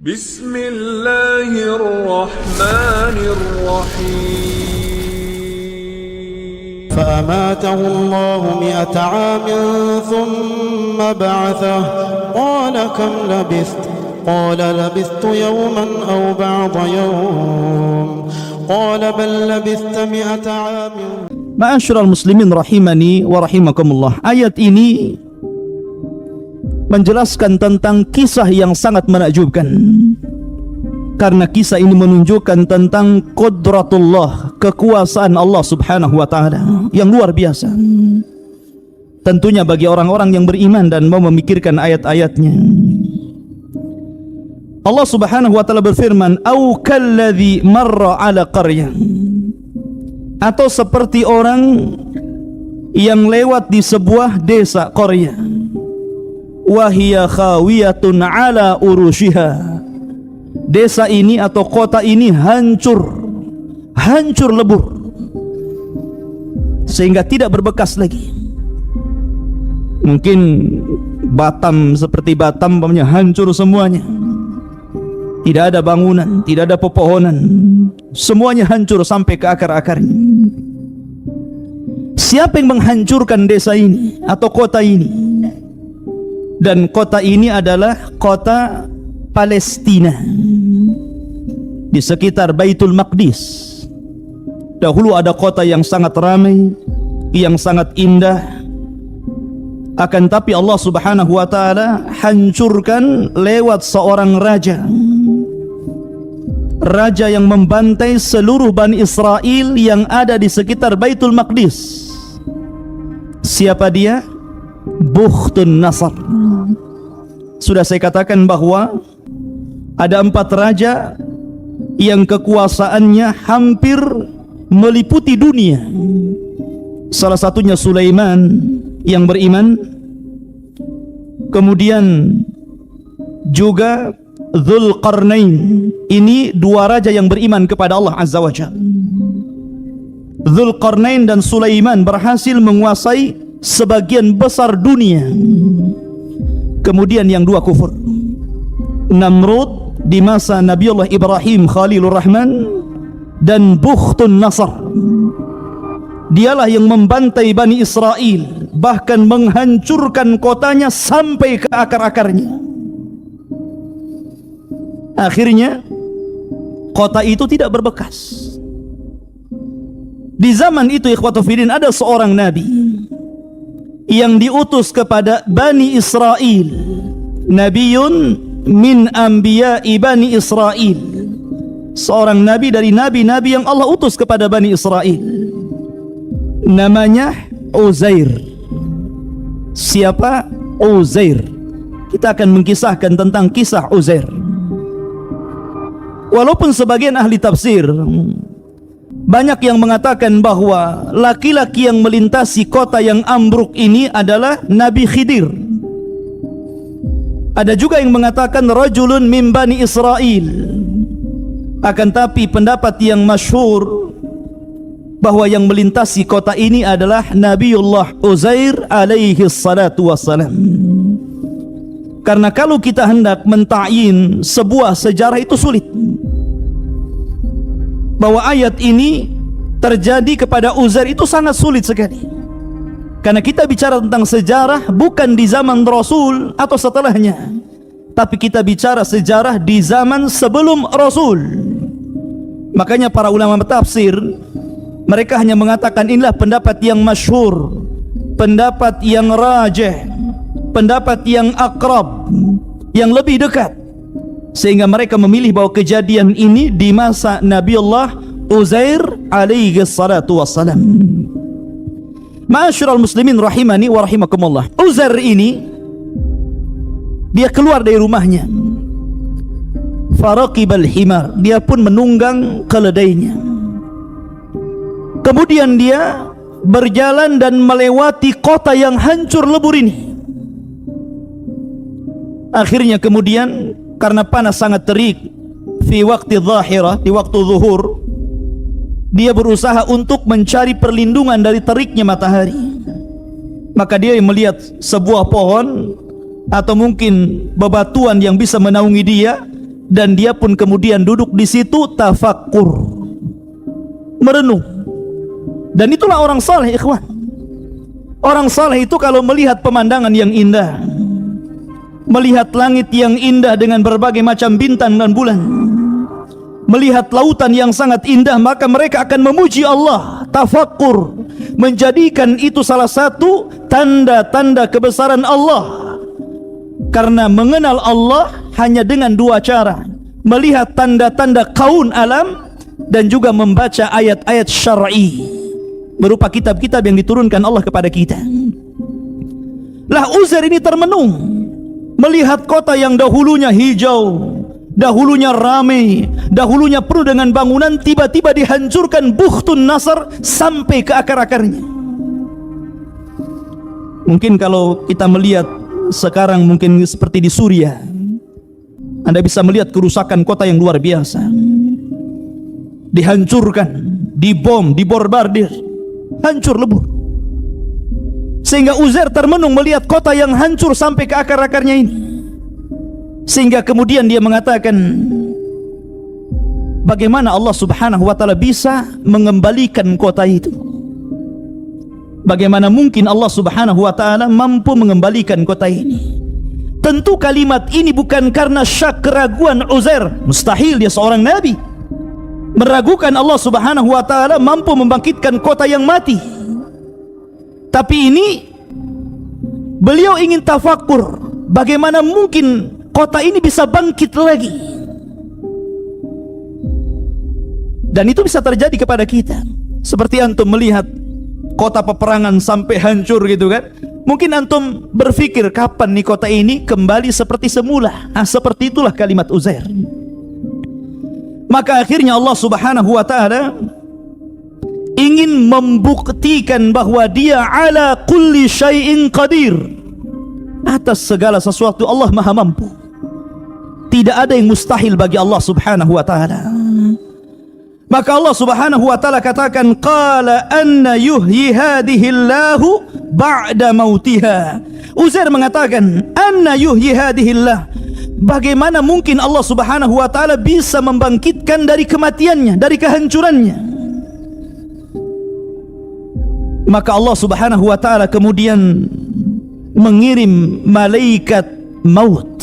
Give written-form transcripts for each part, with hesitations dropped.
بسم الله الرحمن الرحيم فأماته الله 100 عام ثم بعثه قال كم لبثت قال لبثت يوما أو بعض يوم قال بل لبثت 100 عام. Ma'asyiral muslimin rahimani wa rahimakumullah. Ayat ini menjelaskan tentang kisah yang sangat menakjubkan, karena kisah ini menunjukkan tentang qudratullah, kekuasaan Allah subhanahu wa ta'ala yang luar biasa, tentunya bagi orang-orang yang beriman dan mau memikirkan ayat-ayatnya. Allah subhanahu wa ta'ala berfirman, au kalladhi marra ala qaryah, atau seperti orang yang lewat di sebuah desa qaryah, wahia khawiyatun ala urushiha, desa ini atau kota ini hancur lebur sehingga tidak berbekas lagi. Mungkin Batam, seperti Batam umpamanya hancur semuanya, tidak ada bangunan, tidak ada pepohonan, semuanya hancur sampai ke akar-akarnya. Siapa yang menghancurkan desa ini atau kota ini? Dan kota ini adalah kota Palestina di sekitar Baitul Maqdis. Dahulu ada kota yang sangat ramai, yang sangat indah, akan tapi Allah subhanahu wa ta'ala hancurkan lewat seorang raja yang membantai seluruh Bani Israel yang ada di sekitar Baitul Maqdis. Siapa dia? Bukhtun Nasr. Sudah saya katakan bahwa ada 4 raja yang kekuasaannya hampir meliputi dunia. Salah satunya Sulaiman yang beriman, kemudian juga Dzulqarnain. Ini 2 raja yang beriman kepada Allah azza wa jalla. Dzulqarnain dan Sulaiman berhasil menguasai sebagian besar dunia. Kemudian yang 2 kufur, Namrud di masa Nabiullah Ibrahim Khalilur Rahman, dan Bukhtun Nasr. Dialah yang membantai Bani Israel, bahkan menghancurkan kotanya sampai ke akar-akarnya. Akhirnya kota itu tidak berbekas. Di zaman itu ikhwatu fillah, ada seorang nabi yang diutus kepada Bani Israel, Nabiun min anbiya'i Bani Israel, seorang nabi dari nabi-nabi yang Allah utus kepada Bani Israel, namanya Uzair. Siapa Uzair? Kita akan mengkisahkan tentang kisah Uzair. Walaupun sebagian ahli tafsir banyak yang mengatakan bahwa laki-laki yang melintasi kota yang ambruk ini adalah Nabi Khidir. Ada juga yang mengatakan rajulun min Bani Israel. Akan tapi pendapat yang masyhur bahwa yang melintasi kota ini adalah Nabiullah Uzair alaihi salatu wassalam. Karena kalau kita hendak menta'yin sebuah sejarah itu sulit. Bahwa ayat ini terjadi kepada Uzair itu sangat sulit sekali. Karena kita bicara tentang sejarah bukan di zaman Rasul atau setelahnya, tapi kita bicara sejarah di zaman sebelum Rasul. Makanya para ulama tafsir mereka hanya mengatakan inilah pendapat yang masyhur, pendapat yang rajih, pendapat yang akrab, yang lebih dekat, sehingga mereka memilih bahwa kejadian ini di masa Nabiullah Uzair alaihi salatu wassalam. Ma'asyiral muslimin rahimani wa rahimakumullah. Uzair ini dia keluar dari rumahnya, faraqibal himar, dia pun menunggang keledainya. Kemudian dia berjalan dan melewati kota yang hancur lebur ini. Akhirnya kemudian karena panas sangat terik, fi waqti dhahirah, di waktu zuhur, dia berusaha untuk mencari perlindungan dari teriknya matahari. Maka dia melihat sebuah pohon atau mungkin bebatuan yang bisa menaungi dia, Dan dia pun kemudian duduk di situ tafakkur, merenung. Dan itulah orang saleh, ikhwan. Orang saleh itu kalau melihat pemandangan yang indah, melihat langit yang indah dengan berbagai macam bintang dan bulan, melihat lautan yang sangat indah, maka mereka akan memuji Allah, tafakkur, menjadikan itu salah satu tanda-tanda kebesaran Allah. Karena mengenal Allah hanya dengan dua cara: melihat tanda-tanda kaun alam dan juga membaca ayat-ayat syar'i berupa kitab-kitab yang diturunkan Allah kepada kita. Lah Uzair ini termenung melihat kota yang dahulunya hijau, dahulunya ramai, dahulunya penuh dengan bangunan, tiba-tiba dihancurkan Bukhtun Nasr sampai ke akar-akarnya. Mungkin kalau kita melihat sekarang, mungkin seperti di Suriah, Anda bisa melihat kerusakan kota yang luar biasa. Dihancurkan, dibom, diborbardir, hancur lebur. Sehingga Uzair termenung melihat kota yang hancur sampai ke akar-akarnya ini. Sehingga kemudian dia mengatakan, bagaimana Allah Subhanahu wa ta'ala bisa mengembalikan kota itu? Bagaimana mungkin Allah Subhanahu wa ta'ala mampu mengembalikan kota ini? Tentu kalimat ini bukan karena syak, keraguan Uzair. Mustahil, dia seorang nabi, meragukan Allah Subhanahu wa ta'ala mampu membangkitkan kota yang mati. Tapi ini beliau ingin tafakkur, bagaimana mungkin kota ini bisa bangkit lagi. Dan itu bisa terjadi kepada kita. Seperti antum melihat kota peperangan sampai hancur gitu kan. Mungkin antum berpikir, kapan nih kota ini kembali seperti semula? Seperti itulah kalimat Uzair. Maka akhirnya Allah Subhanahu wa ta'ala ingin membuktikan bahwa dia ala kulli syai'in qadir, atas segala sesuatu Allah maha mampu. Tidak ada yang mustahil bagi Allah Subhanahu wa ta'ala. Maka Allah Subhanahu wa ta'ala katakan, qala anna yuhyi hadhihi Allahu ba'da mautiha. Uzair mengatakan, anna yuhyi hadhihi Allah, bagaimana mungkin Allah Subhanahu wa ta'ala bisa membangkitkan dari kematiannya, dari kehancurannya? Maka Allah Subhanahu wa ta'ala kemudian mengirim malaikat maut.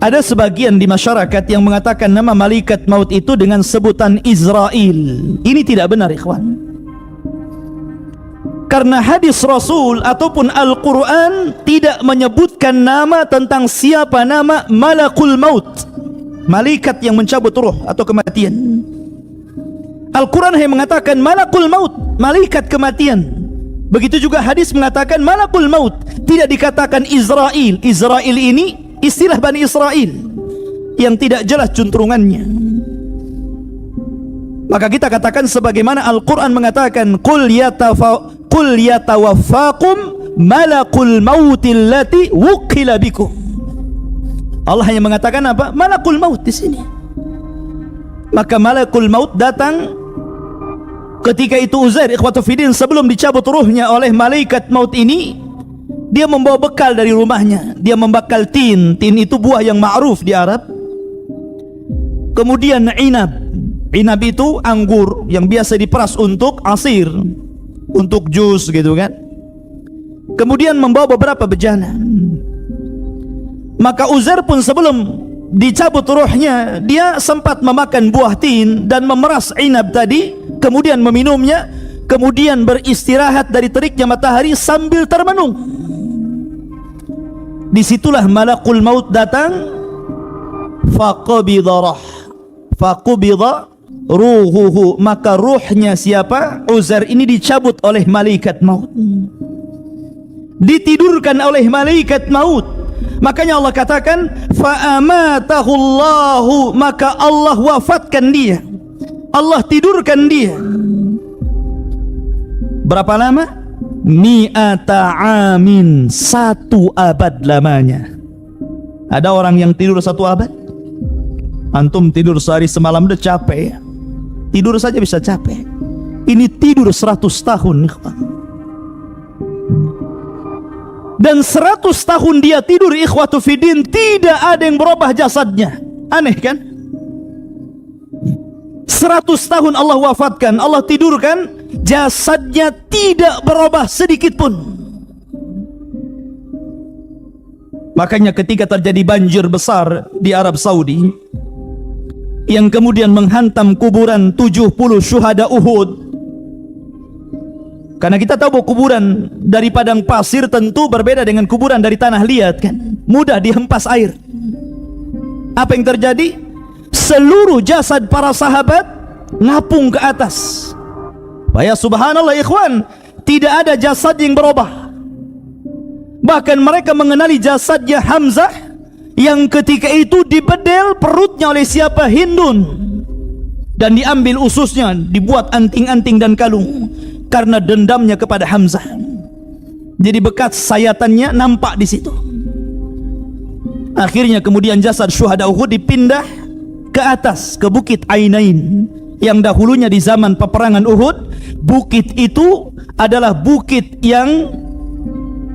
Ada sebagian di masyarakat yang mengatakan nama malaikat maut itu dengan sebutan Israel. Ini tidak benar, ikhwan. Karena hadis Rasul ataupun Al-Quran tidak menyebutkan nama tentang siapa nama malakul maut, malaikat yang mencabut ruh atau kematian. Al-Quran hanya mengatakan malakul maut, malaikat kematian. Begitu juga hadis mengatakan malakul maut, tidak dikatakan Israel. Israel ini istilah Bani Israel yang tidak jelas juntrungannya. Maka kita katakan sebagaimana Al-Quran mengatakan, qul yatawaffakum malakul mautil lati wukkila bikum. Allah hanya mengatakan apa? Malakul maut di sini. Maka malakul maut datang ketika itu Uzair, ikhwatu fiddin, sebelum dicabut ruhnya oleh malaikat maut ini, dia membawa bekal dari rumahnya. Dia membakal tin. Tin itu buah yang ma'ruf di Arab. Kemudian inab. Inab itu anggur yang biasa diperas untuk asir, untuk jus gitu kan. Kemudian membawa beberapa bejana. Maka Uzair pun sebelum dicabut ruhnya, dia sempat memakan buah tin dan memeras inab tadi, kemudian meminumnya, kemudian beristirahat dari teriknya matahari sambil termenung. Disitulah malakul maut datang, faqabidha ruhuhu, maka ruhnya siapa? Uzair ini dicabut oleh malaikat maut, ditidurkan oleh malaikat maut. Makanya Allah katakan fa'amatahu Allahu, maka Allah wafatkan dia, Allah tidurkan dia. Berapa lama? Mi'ata amin, 1 abad lamanya. Ada orang yang tidur 1 abad? Antum tidur sehari semalam udah capek ya? Tidur saja bisa capek. Ini tidur 100 tahun. Dan 100 tahun dia tidur, ikhwatu fiddin, tidak ada yang berubah jasadnya. Aneh kan? 100 tahun Allah wafatkan, Allah tidurkan, jasadnya tidak berubah sedikit pun. Makanya ketika terjadi banjir besar di Arab Saudi yang kemudian menghantam kuburan 70 syuhada Uhud, karena kita tahu bahwa kuburan dari padang pasir tentu berbeda dengan kuburan dari tanah liat kan, mudah dihempas air. Apa yang terjadi? Seluruh jasad para sahabat ngapung ke atas. Ya subhanallah ikhwan, tidak ada jasad yang berubah. Bahkan mereka mengenali jasadnya Hamzah yang ketika itu dibedel perutnya oleh siapa? Hindun. Dan diambil ususnya, dibuat anting-anting dan kalung karena dendamnya kepada Hamzah. Jadi bekas sayatannya nampak di situ. Akhirnya kemudian jasad syuhada Uhud dipindah ke atas, ke Bukit Ainain, yang dahulunya di zaman peperangan Uhud, bukit itu adalah bukit yang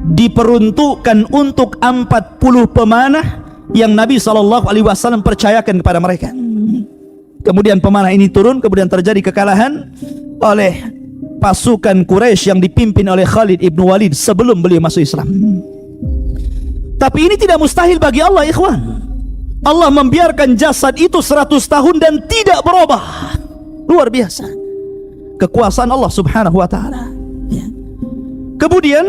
diperuntukkan untuk 40 pemanah yang Nabi SAW percayakan kepada mereka. Kemudian pemanah ini turun, kemudian terjadi kekalahan oleh pasukan Quraisy yang dipimpin oleh Khalid ibn Walid sebelum beliau masuk Islam. Tapi ini tidak mustahil bagi Allah, ikhwan. Allah membiarkan jasad itu 100 tahun dan tidak berubah. Luar biasa kekuasaan Allah subhanahu wa ta'ala. Ya. Kemudian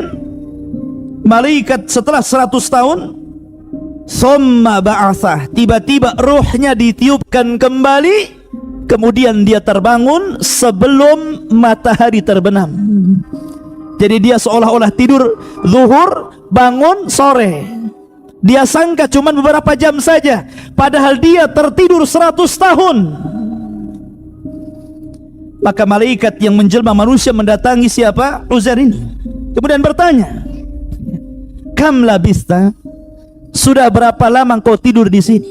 malaikat setelah 100 tahun, summa ba'athah, tiba-tiba ruhnya ditiupkan kembali, kemudian dia terbangun sebelum matahari terbenam. Jadi dia seolah-olah tidur zuhur, bangun sore. Dia sangka cuma beberapa jam saja, padahal dia tertidur 100 tahun. Maka malaikat yang menjelma manusia mendatangi siapa? Uzair ini. Kemudian bertanya, kam labista? Sudah berapa lama kau tidur di sini?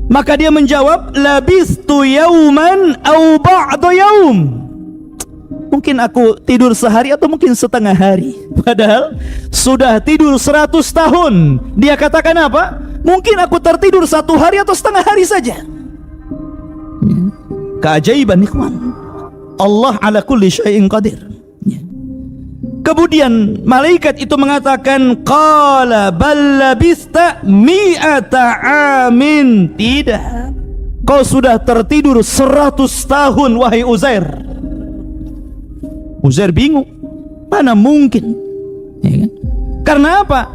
Maka dia menjawab, labistu yauman au ba'da yaum. Mungkin aku tidur sehari atau mungkin setengah hari. Padahal sudah tidur 100 tahun. Dia katakan apa? Mungkin aku tertidur 1 hari atau setengah hari saja. Keajaiban ikhwan, Allah ala kulli syai'in qadir. Kemudian malaikat itu mengatakan, qala bal labista mi'ata amin. Tidak, kau sudah tertidur 100 tahun wahai Uzair. Uzair bingung, mana mungkin, ya kan? Karena apa?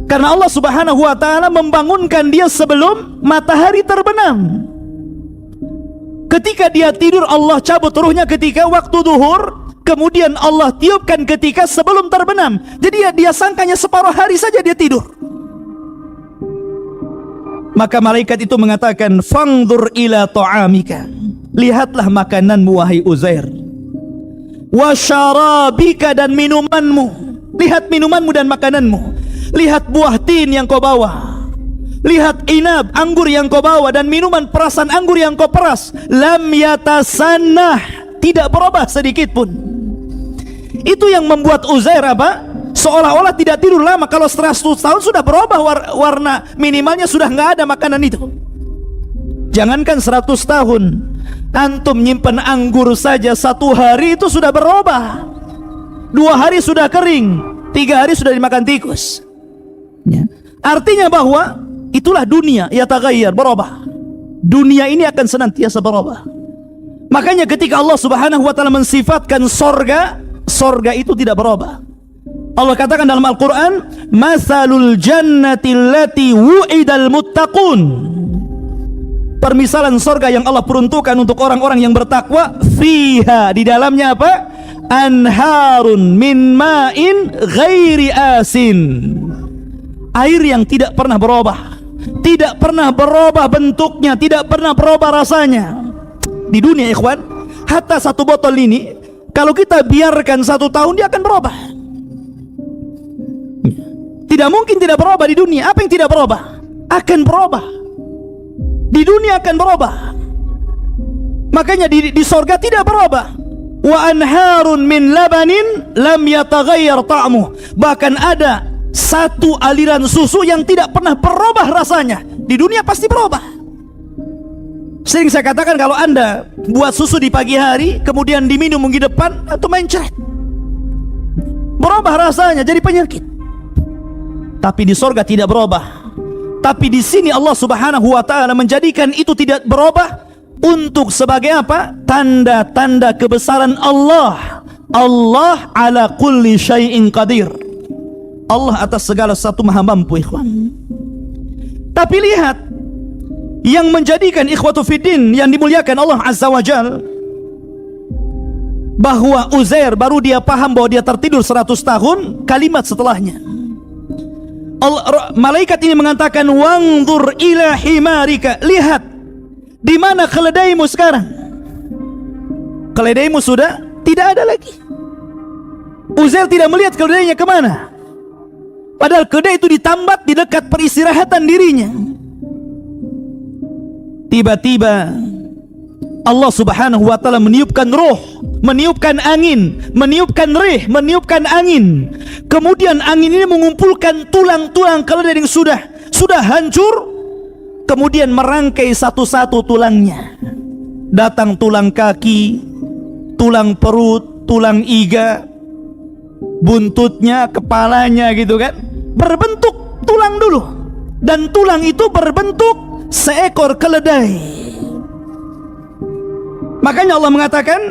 Karena Allah subhanahu wa ta'ala membangunkan dia sebelum matahari terbenam. Ketika dia tidur, Allah cabut ruhnya ketika waktu duhur, kemudian Allah tiupkan ketika sebelum terbenam. Jadi dia sangkanya separuh hari saja dia tidur. Maka malaikat itu mengatakan, fangdur ila ta'amika, lihatlah makananmu wahai Uzair, wa syarabika, dan minumanmu, lihat minumanmu dan makananmu. Lihat buah tin yang kau bawa, lihat inab, anggur yang kau bawa, dan minuman perasan anggur yang kau peras. Lam yatasannah, tidak berubah sedikit pun. Itu yang membuat Uzair apa? Seolah-olah tidak tidur lama. Kalau 100 tahun sudah berubah warna, minimalnya sudah nggak ada makanan itu. Jangankan 100 tahun, antum nyimpen anggur saja 1 hari itu sudah berubah. 2 hari sudah kering, 3 hari sudah dimakan tikus. Ya. Artinya bahwa itulah dunia, ya taghayyar, berubah. Dunia ini akan senantiasa berubah. Makanya ketika Allah subhanahu wa ta'ala mensifatkan sorga, sorga itu tidak berubah. Allah katakan dalam Al-Quran, masalul jannati allati wu'idal muttaqun. Permisalan sorga yang Allah peruntukkan untuk orang-orang yang bertakwa, fiha, di dalamnya apa? Anharun min ma'in ghairi asin. Air yang tidak pernah berubah, tidak pernah berubah bentuknya, tidak pernah berubah rasanya. Di dunia ikhwan, hatta 1 botol ini kalau kita biarkan 1 tahun dia akan berubah. Tidak mungkin tidak berubah di dunia. Apa yang tidak berubah? Akan berubah. Di dunia akan berubah. Makanya di sorga tidak berubah. wa anharun min labanin lam yataghayyar ta'muh. Bahkan ada satu aliran susu yang tidak pernah berubah rasanya. Di dunia pasti berubah. Sering saya katakan, kalau Anda buat susu di pagi hari kemudian diminum minggu depan, atau mencret, berubah rasanya jadi penyakit. Tapi di sorga tidak berubah. Tapi di sini Allah Subhanahu wa taala menjadikan itu tidak berubah untuk sebagai apa? Tanda-tanda kebesaran Allah. Allah ala kulli syai'in qadir. Allah atas segala sesuatu maha mampu, ikhwan. Tapi lihat, yang menjadikan ikhwatu fiddin yang dimuliakan Allah Azza wa Jal, bahwa Uzair baru dia paham bahwa dia tertidur 100 tahun, kalimat setelahnya malaikat ini mengatakan, wangdur ila himarika, lihat di mana keledaimu sekarang. Keledaimu sudah tidak ada lagi. Uzair tidak melihat keledainya kemana, padahal keledai itu ditambat di dekat peristirahatan dirinya. Tiba-tiba Allah Subhanahu wa taala meniupkan roh, meniupkan angin, meniupkan rih, meniupkan angin. Kemudian angin ini mengumpulkan tulang-tulang keledai yang sudah hancur, kemudian merangkai satu-satu tulangnya. Datang tulang kaki, tulang perut, tulang iga, buntutnya, kepalanya gitu kan. Berbentuk tulang dulu. Dan tulang itu berbentuk seekor keledai. Makanya Allah mengatakan,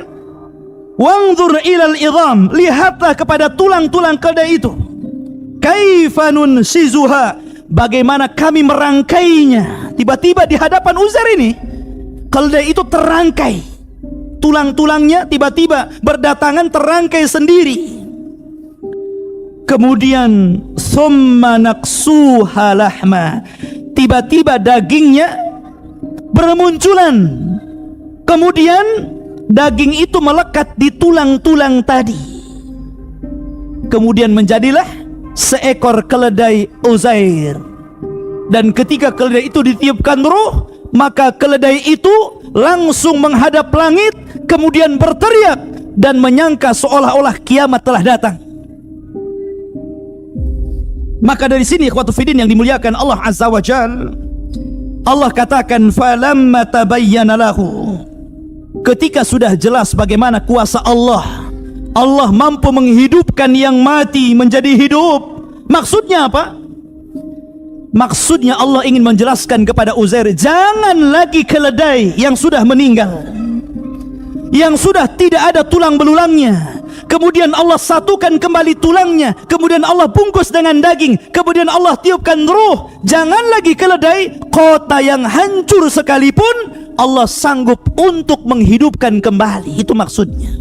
wangzur ilal idham, lihatlah kepada tulang-tulang keledai itu. Kaifa nunsizuha, bagaimana kami merangkainya. Tiba-tiba di hadapan Uzair ini, keledai itu terangkai. Tulang-tulangnya tiba-tiba berdatangan terangkai sendiri. Kemudian summa naqsuha lahma, tiba-tiba dagingnya bermunculan. Kemudian daging itu melekat di tulang-tulang tadi. Kemudian menjadilah seekor keledai Uzair. Dan ketika keledai itu ditiupkan ruh, maka keledai itu langsung menghadap langit, kemudian berteriak dan menyangka seolah-olah kiamat telah datang. Maka dari sini ikhwatu fiddin yang dimuliakan Allah Azza wa Jal, Allah katakan, falamma tabayyana lahu, ketika sudah jelas bagaimana kuasa Allah, Allah mampu menghidupkan yang mati menjadi hidup. Maksudnya apa? Maksudnya Allah ingin menjelaskan kepada Uzair, jangan lagi keledai yang sudah meninggal, yang sudah tidak ada tulang belulangnya, kemudian Allah satukan kembali tulangnya, kemudian Allah bungkus dengan daging, kemudian Allah tiupkan ruh. Jangan lagi keledai, kota yang hancur sekalipun Allah sanggup untuk menghidupkan kembali. Itu maksudnya.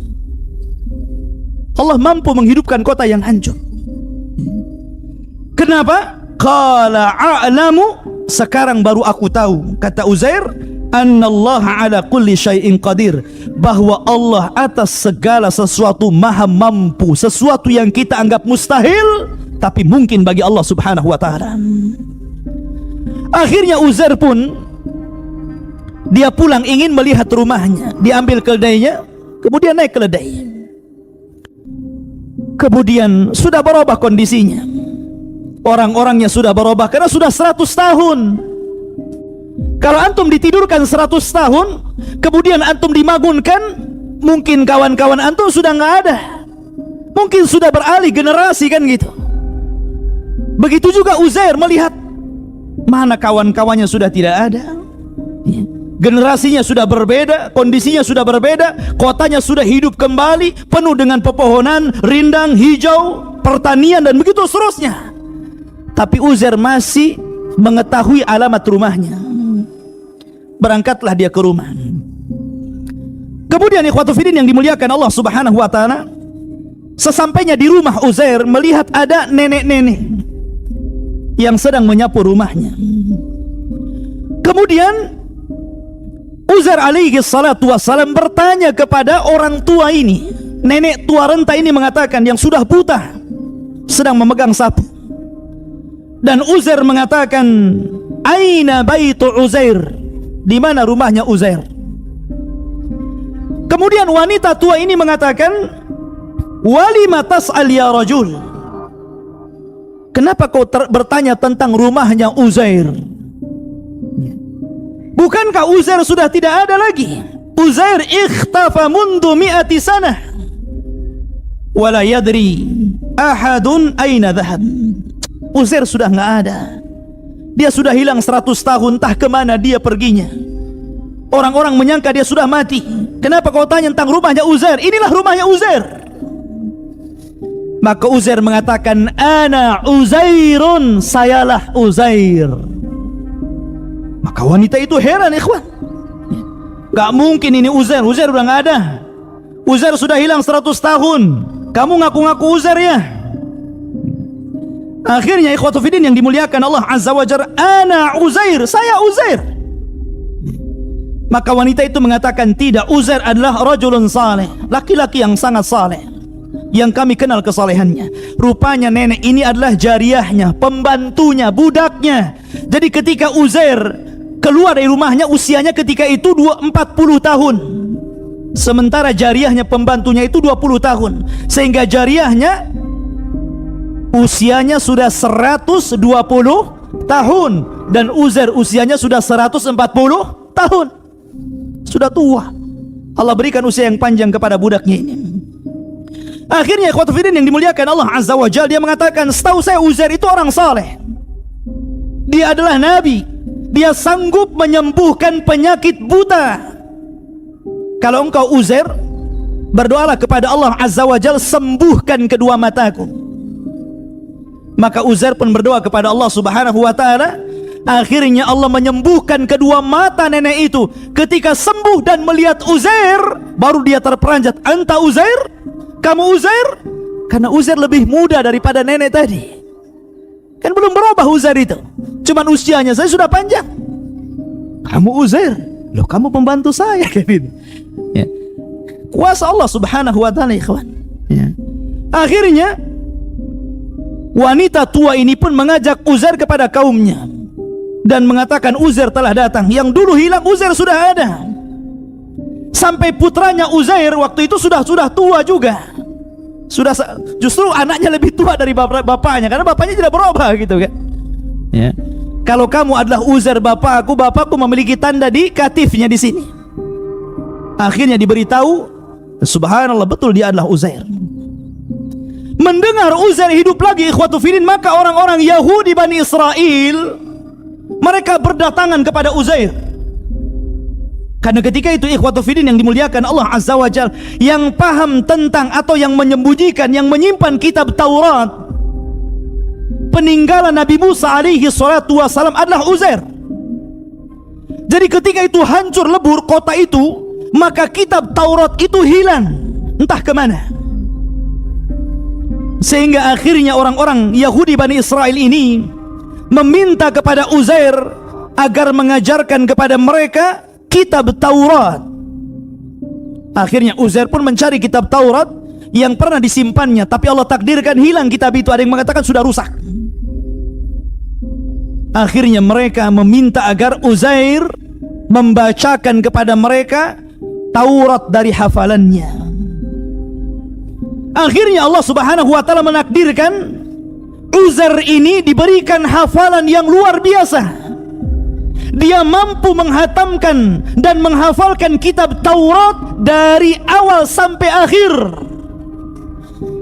Allah mampu menghidupkan kota yang hancur. Kenapa? Qala a'lamu, sekarang baru aku tahu, kata Uzair, annallaha ala kulli syai'in qadir, bahwa Allah atas segala sesuatu maha mampu. Sesuatu yang kita anggap mustahil, tapi mungkin bagi Allah Subhanahu wa ta'ala. Akhirnya Uzair pun dia pulang ingin melihat rumahnya. Diambil keledainya, kemudian naik keledai. Kemudian sudah berubah kondisinya. Orang-orangnya sudah berubah karena sudah 100 tahun. Kalau antum ditidurkan 100 tahun, kemudian antum dibangunkan, mungkin kawan-kawan antum sudah nggak ada. Mungkin sudah beralih generasi kan gitu. Begitu juga Uzair melihat mana kawan-kawannya sudah tidak ada. Generasinya sudah berbeda, kondisinya sudah berbeda, kotanya sudah hidup kembali, penuh dengan pepohonan, rindang, hijau, pertanian dan begitu seterusnya. Tapi Uzair masih mengetahui alamat rumahnya. Berangkatlah dia ke rumah. Kemudian ikhwatu fiddin yang dimuliakan Allah Subhanahu wa ta'ala, sesampainya di rumah Uzair melihat ada nenek-nenek yang sedang menyapu rumahnya. Kemudian Uzair alaihi salatu wassalam bertanya kepada orang tua ini. Nenek tua renta ini mengatakan, yang sudah buta, sedang memegang sapu. Dan Uzair mengatakan, aina baitu Uzair, di mana rumahnya Uzair? Kemudian wanita tua ini mengatakan, "Walima tas'al ya rajul?" Kenapa kau bertanya tentang rumahnya Uzair? Bukankah Uzair sudah tidak ada lagi? Uzair ikhtafa mundu mi'ati sanah wala yadri ahadun aina dhahab. Uzair sudah nggak ada. Dia sudah hilang 100 tahun, entah kemana dia perginya. Orang-orang menyangka dia sudah mati. Kenapa kau tanya tentang rumahnya Uzair? Inilah rumahnya Uzair. Maka Uzair mengatakan, "Ana Uzairun," sayalah Uzair. Maka wanita itu heran, ikhwan. Gak mungkin ini Uzair. Uzair udah gak ada. Uzair sudah hilang 100 tahun. Kamu ngaku-ngaku Uzair ya? Akhirnya ikhwatu fiddin yang dimuliakan Allah Azza wa Jalla, "Ana Uzair," saya Uzair. Maka wanita itu mengatakan, tidak, Uzair adalah rajulun saleh, laki-laki yang sangat saleh, yang kami kenal kesalehannya. Rupanya nenek ini adalah jariyahnya, pembantunya, budaknya. Jadi ketika Uzair keluar dari rumahnya, usianya ketika itu 40 tahun. Sementara jariyahnya, pembantunya itu 20 tahun. Sehingga jariyahnya usianya sudah 120 tahun. Dan Uzair usianya sudah 140 tahun. Sudah tua. Allah berikan usia yang panjang kepada budaknya ini. Akhirnya ikhwatu fiddin yang dimuliakan Allah Azza wa Jalla, dia mengatakan, setahu saya Uzair itu orang saleh. Dia adalah nabi. Dia sanggup menyembuhkan penyakit buta. Kalau engkau Uzair, berdoalah kepada Allah Azza wa Jalla, sembuhkan kedua mataku. Maka Uzair pun berdoa kepada Allah Subhanahu wa ta'ala. Akhirnya Allah menyembuhkan kedua mata nenek itu. Ketika sembuh dan melihat Uzair, baru dia terperanjat, "Anta Uzair? Kamu Uzair?" Karena Uzair lebih muda daripada nenek tadi. Kan belum berubah Uzair itu, cuman usianya saya sudah panjang. "Kamu Uzair? Loh, kamu pembantu saya." Ya. Kuasa Allah Subhanahu wa ta'ala, ikhwan. Ya. Akhirnya wanita tua ini pun mengajak Uzair kepada kaumnya dan mengatakan, Uzair telah datang. Yang dulu hilang Uzair sudah ada. Sampai putranya Uzair waktu itu sudah tua juga. Justru anaknya lebih tua dari bapaknya, karena bapaknya tidak berubah gitu kan. Ya. Kalau kamu adalah Uzair bapakku memiliki tanda di katifnya di sini. Akhirnya diberitahu, subhanallah, betul dia adalah Uzair. Mendengar Uzair hidup lagi, ikhwatu fiddin, maka orang-orang Yahudi Bani Israel mereka berdatangan kepada Uzair. Karena ketika itu ikhwatu fiddin yang dimuliakan Allah Azza wa Jalla, yang paham tentang atau yang menyembunyikan, yang menyimpan kitab Taurat peninggalan Nabi Musa alaihi salatu wassalam adalah Uzair. Jadi ketika itu hancur lebur kota itu, maka kitab Taurat itu hilang, entah kemana. Sehingga akhirnya orang-orang Yahudi Bani Israel ini meminta kepada Uzair agar mengajarkan kepada mereka kitab Taurat. Akhirnya Uzair pun mencari kitab Taurat yang pernah disimpannya, tapi Allah takdirkan hilang kitab itu. Ada yang mengatakan sudah rusak. Akhirnya mereka meminta agar Uzair membacakan kepada mereka Taurat dari hafalannya. Akhirnya Allah Subhanahu wa ta'ala menakdirkan Uzair ini diberikan hafalan yang luar biasa. Dia mampu menghatamkan dan menghafalkan kitab Taurat dari awal sampai akhir.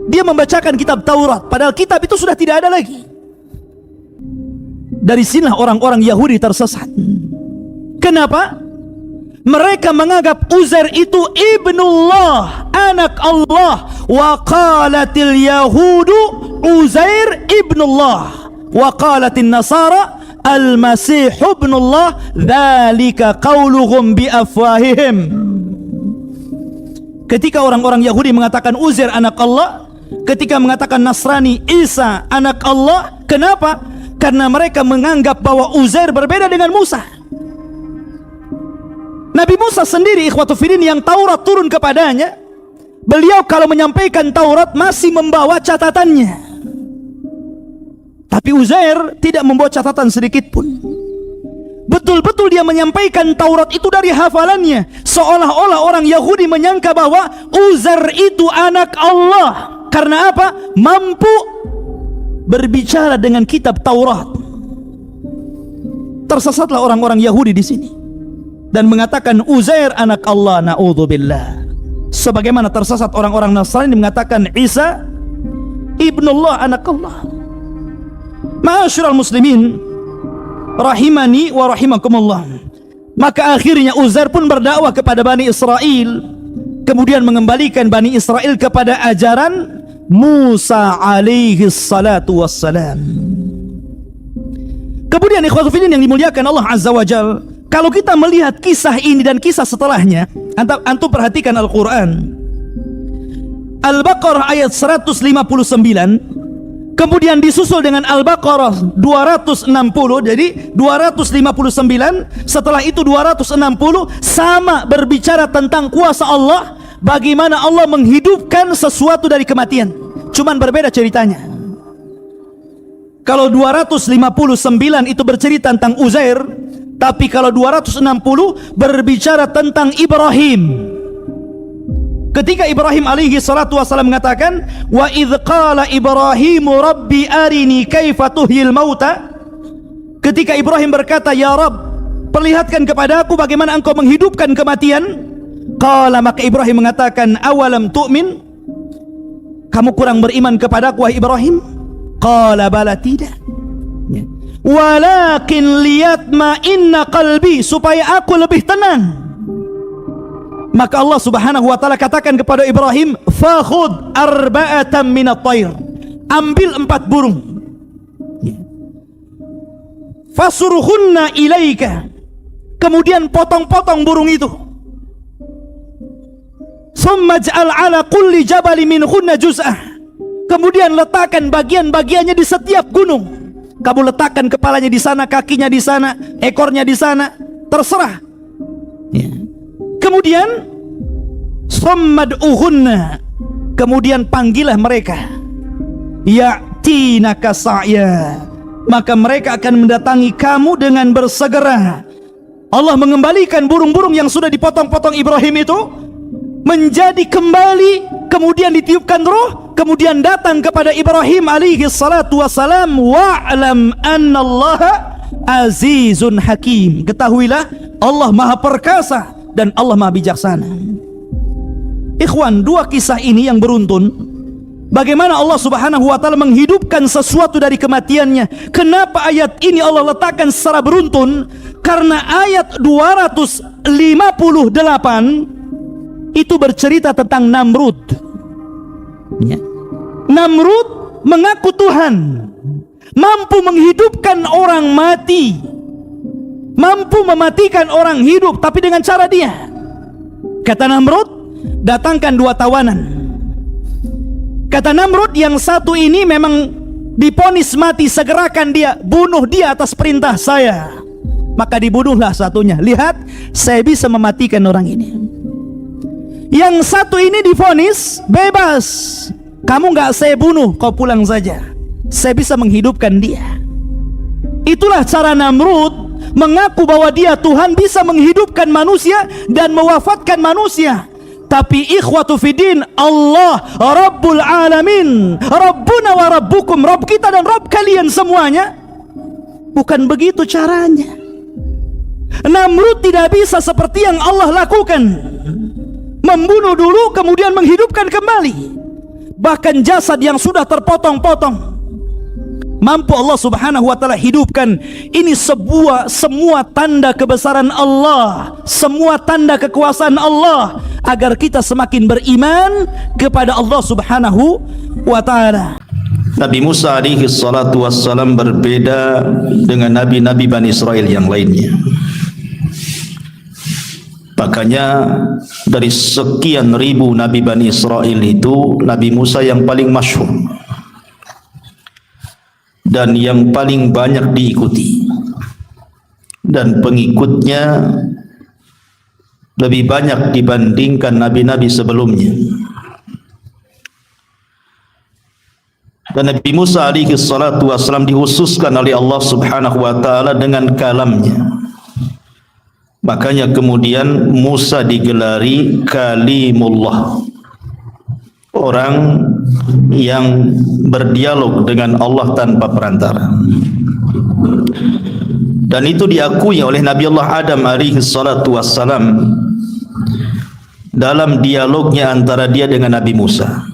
Dia membacakan kitab Taurat, padahal kitab itu sudah tidak ada lagi. Dari sinilah orang-orang Yahudi tersesat. Kenapa? Mereka menganggap Uzair itu ibnullah, anak Allah. Wa qalatil yahudu Uzair ibnullah, wa qalatin nasara al-masih ibnullah, dzalika qauluhum bi afwahihim. Ketika orang-orang Yahudi mengatakan Uzair anak Allah, ketika mengatakan Nasrani Isa anak Allah, kenapa? Karena mereka menganggap bahwa Uzair berbeda dengan Musa. Nabi Musa sendiri ikhwatu fiddin yang Taurat turun kepadanya, beliau kalau menyampaikan Taurat masih membawa catatannya. Tapi Uzair tidak membawa catatan sedikit pun. Betul-betul dia menyampaikan Taurat itu dari hafalannya, seolah-olah orang Yahudi menyangka bahwa Uzair itu anak Allah. Karena apa? Mampu berbicara dengan kitab Taurat. Tersesatlah orang-orang Yahudi di sini dan mengatakan Uzair anak Allah, naudzubillah. Sebagaimana tersesat orang-orang Nasrani mengatakan Isa ibnullah, anak Allah. Ma'asyiral muslimin rahimani wa rahimakumullah. Maka akhirnya Uzair pun berdakwah kepada Bani Israel, kemudian mengembalikan Bani Israel kepada ajaran Musa alaihi salatu wassalam. Kemudian ikhwatu fillah yang dimuliakan Allah Azza wa Jal, kalau kita melihat kisah ini dan kisah setelahnya, antum perhatikan Al-Quran. Al-Baqarah ayat 159, kemudian disusul dengan Al-Baqarah 260, jadi 259, setelah itu 260, sama berbicara tentang kuasa Allah, bagaimana Allah menghidupkan sesuatu dari kematian. Cuman berbeda ceritanya. Kalau 259 itu bercerita tentang Uzair, tapi kalau 260 berbicara tentang Ibrahim. Ketika Ibrahim alaihi salatu wasallam mengatakan, wa idh qala Ibrahimu rabbi arini kaifa tuhyil mauta. Ketika Ibrahim berkata, ya Rabb, perlihatkan kepada aku bagaimana engkau menghidupkan kematian. Qala, maka Ibrahim mengatakan, awalam tu'min, kamu kurang beriman kepadaku wahai Ibrahim? Qala bala, tidak. Walakin liyatma'inna qalbi, supaya aku lebih tenang. Maka Allah subhanahu wa ta'ala katakan kepada Ibrahim, fakhud arba'atan minat tayr, ambil 4 burung, fasuruhunna ilaika, kemudian potong-potong burung itu, summa ja'al ala kulli jabali minhunna juz'ah, kemudian letakkan bagian-bagiannya di setiap gunung. Kamu letakkan kepalanya di sana, kakinya di sana, ekornya di sana, terserah. Ya. Kemudian sommad'uhunna, kemudian panggillah mereka, ya'tinaka sa'ya, maka mereka akan mendatangi kamu dengan bersegera. Allah mengembalikan burung-burung yang sudah dipotong-potong Ibrahim itu menjadi kembali, kemudian ditiupkan roh, kemudian datang kepada Ibrahim alaihi salatu wassalam, wa'lam annallaha azizun hakim, ketahuilah Allah maha perkasa dan Allah maha bijaksana. Ikhwan, 2 kisah ini yang beruntun, bagaimana Allah subhanahu wa ta'ala menghidupkan sesuatu dari kematiannya. Kenapa ayat ini Allah letakkan secara beruntun? Karena ayat 258 itu bercerita tentang Namrud. Ya. Namrud mengaku Tuhan, mampu menghidupkan orang mati, mampu mematikan orang hidup, tapi dengan cara dia. Kata Namrud, datangkan 2 tawanan. Kata Namrud, yang satu ini memang diponis mati, segerakan dia, bunuh dia atas perintah saya. Maka dibunuhlah satunya. Lihat, saya bisa mematikan orang ini. Yang satu ini divonis bebas, kamu nggak saya bunuh, kau pulang saja, saya bisa menghidupkan dia. Itulah cara Namrud mengaku bahwa dia Tuhan, bisa menghidupkan manusia dan mewafatkan manusia. Tapi ikhwatu fiddin, Allah Rabbul Alamin, Rabbuna wa Rabbukum, Rabb kita dan Rabb kalian semuanya. Bukan begitu caranya. Namrud tidak bisa seperti yang Allah lakukan, membunuh dulu kemudian menghidupkan kembali. Bahkan jasad yang sudah terpotong-potong mampu Allah subhanahu wa ta'ala hidupkan. Ini semua tanda kebesaran Allah, semua tanda kekuasaan Allah, agar kita semakin beriman kepada Allah subhanahu wa ta'ala. Nabi Musa alaihi salatu wassalam berbeda dengan nabi-nabi Bani Israel yang lainnya. Makanya dari sekian ribu Nabi Bani Israel itu, Nabi Musa yang paling masyhur dan yang paling banyak diikuti, dan pengikutnya lebih banyak dibandingkan nabi-nabi sebelumnya. Dan Nabi Musa alaihi salatu wassalam dihususkan oleh Allah subhanahu wa ta'ala dengan kalamnya. Makanya kemudian Musa digelari Kalimullah, orang yang berdialog dengan Allah tanpa perantara. Dan itu diakui oleh Nabi Allah Adam alaihi salatu wassalam dalam dialognya antara dia dengan Nabi Musa.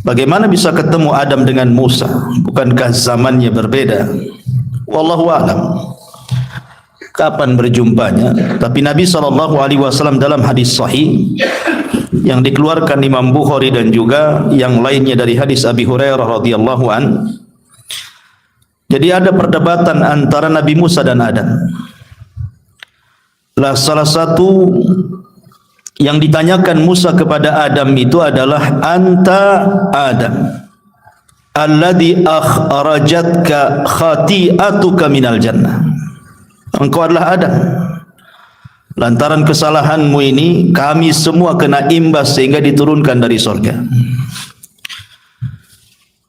Bagaimana bisa ketemu Adam dengan Musa? Bukankah zamannya berbeda? Wallahu a'lam. Kapan berjumpanya? Tapi Nabi SAW dalam hadis sahih yang dikeluarkan Imam Bukhari dan juga yang lainnya dari hadis Abi Hurairah radhiyallahu an. Jadi ada perdebatan antara Nabi Musa dan Adam. Lah salah satu yang ditanyakan Musa kepada Adam itu adalah anta Adam alladhi akhrajatka khati'atuka minal jannah. Engkau adalah Adam, lantaran kesalahanmu ini kami semua kena imbas sehingga diturunkan dari surga.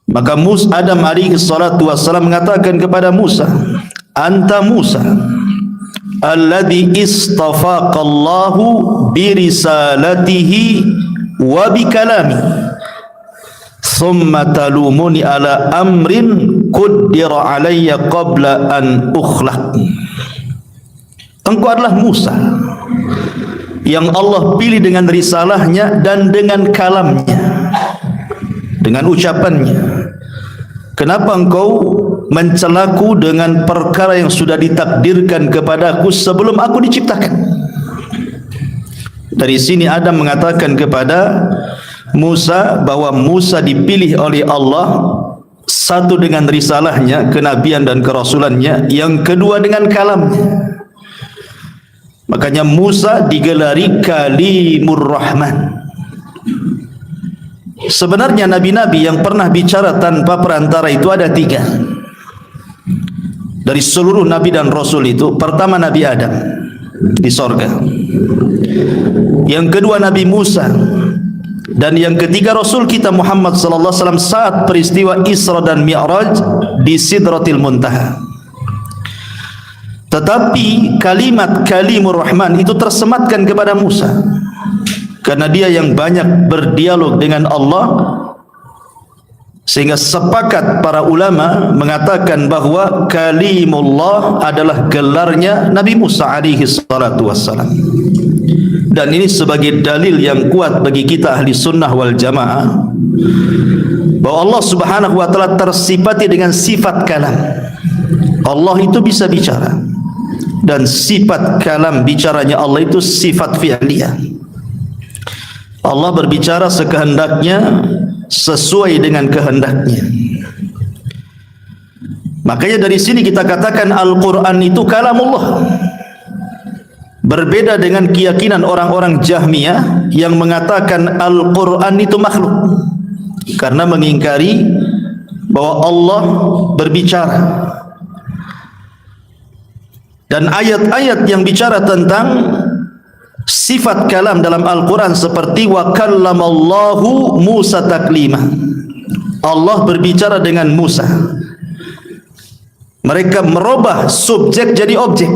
Maka Adam alaihi salatu wassalam mengatakan kepada Musa, anta Musa alladhi istafaqallahu birisalatihi wa bikalami thumma talumuni ala amrin qaddara alayya qabla an ukhlaq. Engkau adalah Musa yang Allah pilih dengan risalahnya dan dengan kalamnya, dengan ucapannya. Kenapa engkau mencelaku dengan perkara yang sudah ditakdirkan kepadaku sebelum aku diciptakan? Dari sini Adam mengatakan kepada Musa bahwa Musa dipilih oleh Allah, satu dengan risalahnya, kenabian dan kerasulannya, yang kedua dengan kalamnya. Makanya Musa digelari Kalimur Rahman. Sebenarnya nabi-nabi yang pernah bicara tanpa perantara itu ada 3. Dari seluruh nabi dan rasul itu, pertama Nabi Adam di sorga, yang kedua Nabi Musa, dan yang ketiga Rasul kita Muhammad sallallahu alaihi wasallam saat peristiwa Isra dan Mi'raj di Sidratil Muntaha. Tetapi kalimat Kalimur Rahman itu tersematkan kepada Musa karena dia yang banyak berdialog dengan Allah, sehingga sepakat para ulama mengatakan bahwa Kalimullah adalah gelarnya Nabi Musa alaihi salatu wassalam. Dan ini sebagai dalil yang kuat bagi kita ahli sunnah wal jamaah bahwa Allah subhanahu wa ta'ala tersifati dengan sifat kalam. Allah itu bisa bicara, dan sifat kalam bicaranya Allah itu sifat fi'liyah. Allah berbicara sekehendaknya, sesuai dengan kehendaknya. Makanya dari sini kita katakan Al-Quran itu kalamullah. Berbeda dengan keyakinan orang-orang Jahmiyah yang mengatakan Al-Quran itu makhluk, karena mengingkari bahwa Allah berbicara. Dan ayat-ayat yang bicara tentang sifat kalam dalam Al-Quran seperti wa kallamallahu Musa taklima, Allah berbicara dengan Musa. Mereka merubah subjek jadi objek.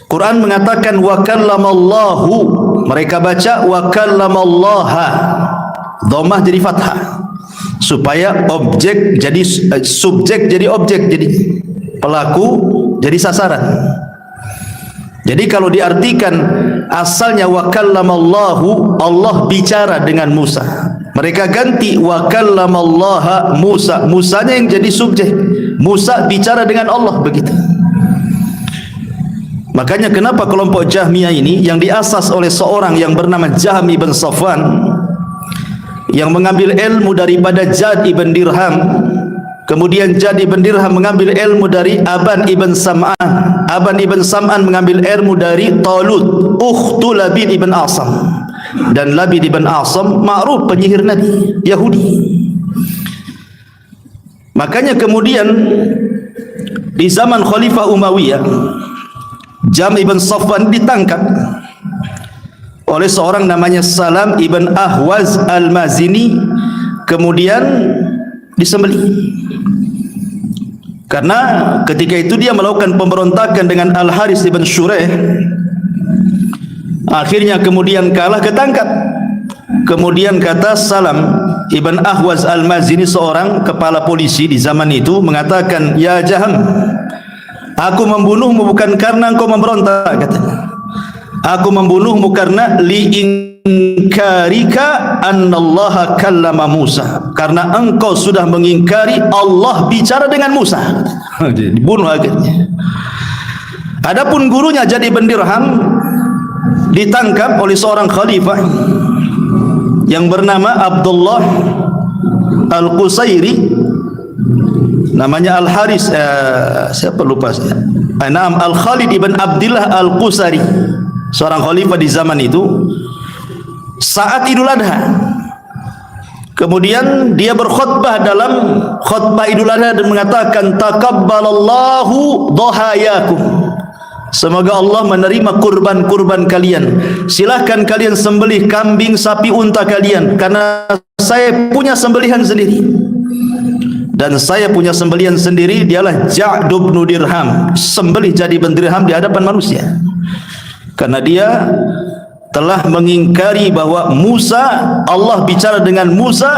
Quran mengatakan wa kallamallahu, mereka baca wa kallamallaha, dhammah jadi fathah, supaya objek jadi subjek jadi objek, jadi pelaku jadi sasaran. Jadi kalau diartikan asalnya wa kallamallahu, Allah bicara dengan Musa, mereka ganti wa kallamallaha Musa, Musanya yang jadi subjek, Musa bicara dengan Allah, begitu. Makanya kenapa kelompok Jahmiyah ini yang diasas oleh seorang yang bernama Jahm ibn Safwan, yang mengambil ilmu daripada Jad ibn Dirham, kemudian Jad ibn Dirham mengambil ilmu dari Aban ibn Sam'an, Aban ibn Sam'an mengambil ilmu dari Talut ukhtu Labid ibn Asam, dan Labid ibn Asam ma'ruf penyihir Nabi Yahudi. Makanya kemudian di zaman Khalifah Umayyah, Jahm ibn Safwan ditangkap oleh seorang namanya Salam ibn Ahwaz al-Mazini kemudian disembelih. Karena ketika itu dia melakukan pemberontakan dengan Al-Haris ibn Shuraih, akhirnya kemudian kalah, ketangkap. Kemudian kata Salam ibn Ahwaz Al-Mazini, seorang kepala polisi di zaman itu, mengatakan, "Ya Jaham, aku membunuhmu bukan karena engkau memberontak," katanya. "Aku membunuhmu karena liingkarika annallaha kallama Musa, karena engkau sudah mengingkari Allah bicara dengan Musa." Dibunuh akhirnya. Adapun gurunya Jadi bin Dirham ditangkap oleh seorang khalifah yang bernama Abdullah Al-Qusairi, namanya Al-Haris, siapa lupa saya, Al-Khalid ibn Abdillah Al-Qusari, seorang khalifah di zaman itu. Saat Idul Adha, kemudian dia berkhutbah dalam khutbah Idul Adha dan mengatakan, "Taqabbalallahu dhahayakum." Semoga Allah menerima kurban-kurban kalian. Silahkan kalian sembelih kambing, sapi, unta kalian, karena saya punya sembelihan sendiri. Dan saya punya sembelihan sendiri, dialah Ja'd bin Dirham, sembelih Jadi bin Dirham di hadapan manusia. Karena dia telah mengingkari bahwa Musa, Allah bicara dengan Musa,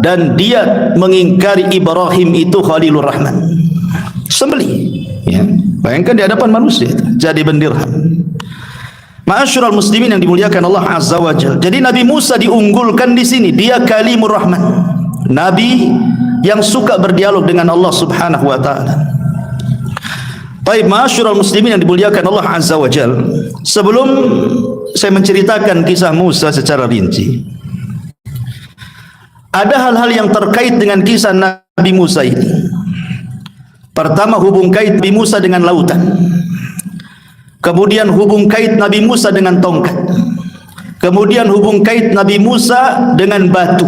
dan dia mengingkari Ibrahim itu Khalilur Rahman. Sembelih, ya. Bayangkan di hadapan manusia itu, Jadi bin Dirham. Ma'asyiral muslimin yang dimuliakan Allah Azza wa Jalla. Jadi Nabi Musa diunggulkan di sini, dia Kalimur Rahman, nabi yang suka berdialog dengan Allah Subhanahu wa taala. Baik, ma'asyiral muslimin yang dimuliakan Allah Azza wa Jalla, sebelum saya menceritakan kisah Musa secara rinci, ada hal-hal yang terkait dengan kisah Nabi Musa ini. Pertama, hubung kait Nabi Musa dengan lautan. Kemudian hubung kait Nabi Musa dengan tongkat. Kemudian hubung kait Nabi Musa dengan batu.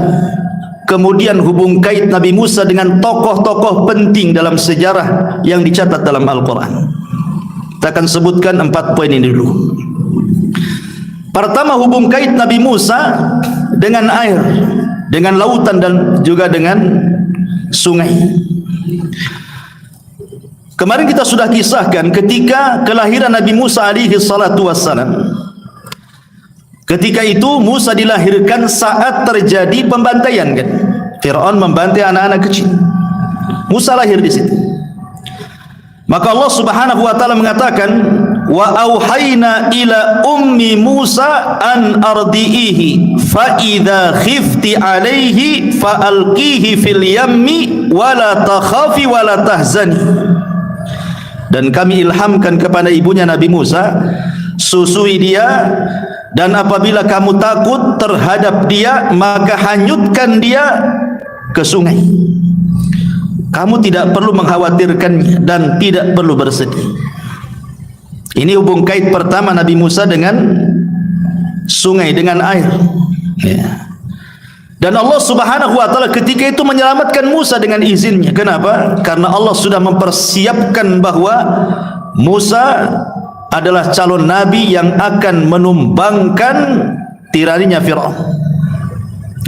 Kemudian hubung kait Nabi Musa dengan tokoh-tokoh penting dalam sejarah yang dicatat dalam Al-Quran. Kita akan sebutkan 4 poin ini dulu. Pertama, hubung kait Nabi Musa dengan air, dengan lautan, dan juga dengan sungai. Kemarin kita sudah kisahkan ketika kelahiran Nabi Musa alaihi salatu wassalam. Ketika itu Musa dilahirkan saat terjadi pembantaian, kan? Fir'aun membantai anak-anak kecil. Musa lahir di situ. Maka Allah Subhanahu wa taala mengatakan, "Wa auhayna ila ummi Musa an ardiihi fa idza khifti alaihi fa alqihi fil yammi wa la takhafi wa la tahzani." Dan kami ilhamkan kepada ibunya Nabi Musa, susui dia, dan apabila kamu takut terhadap dia, maka hanyutkan dia ke sungai. Kamu tidak perlu mengkhawatirkannya dan tidak perlu bersedih. Ini hubung kait pertama Nabi Musa dengan sungai, dengan air, ya. Dan Allah Subhanahu wa taala ketika itu menyelamatkan Musa dengan izinnya. Kenapa? Karena Allah sudah mempersiapkan bahwa Musa adalah calon nabi yang akan menumbangkan tiraninya Fir'aun.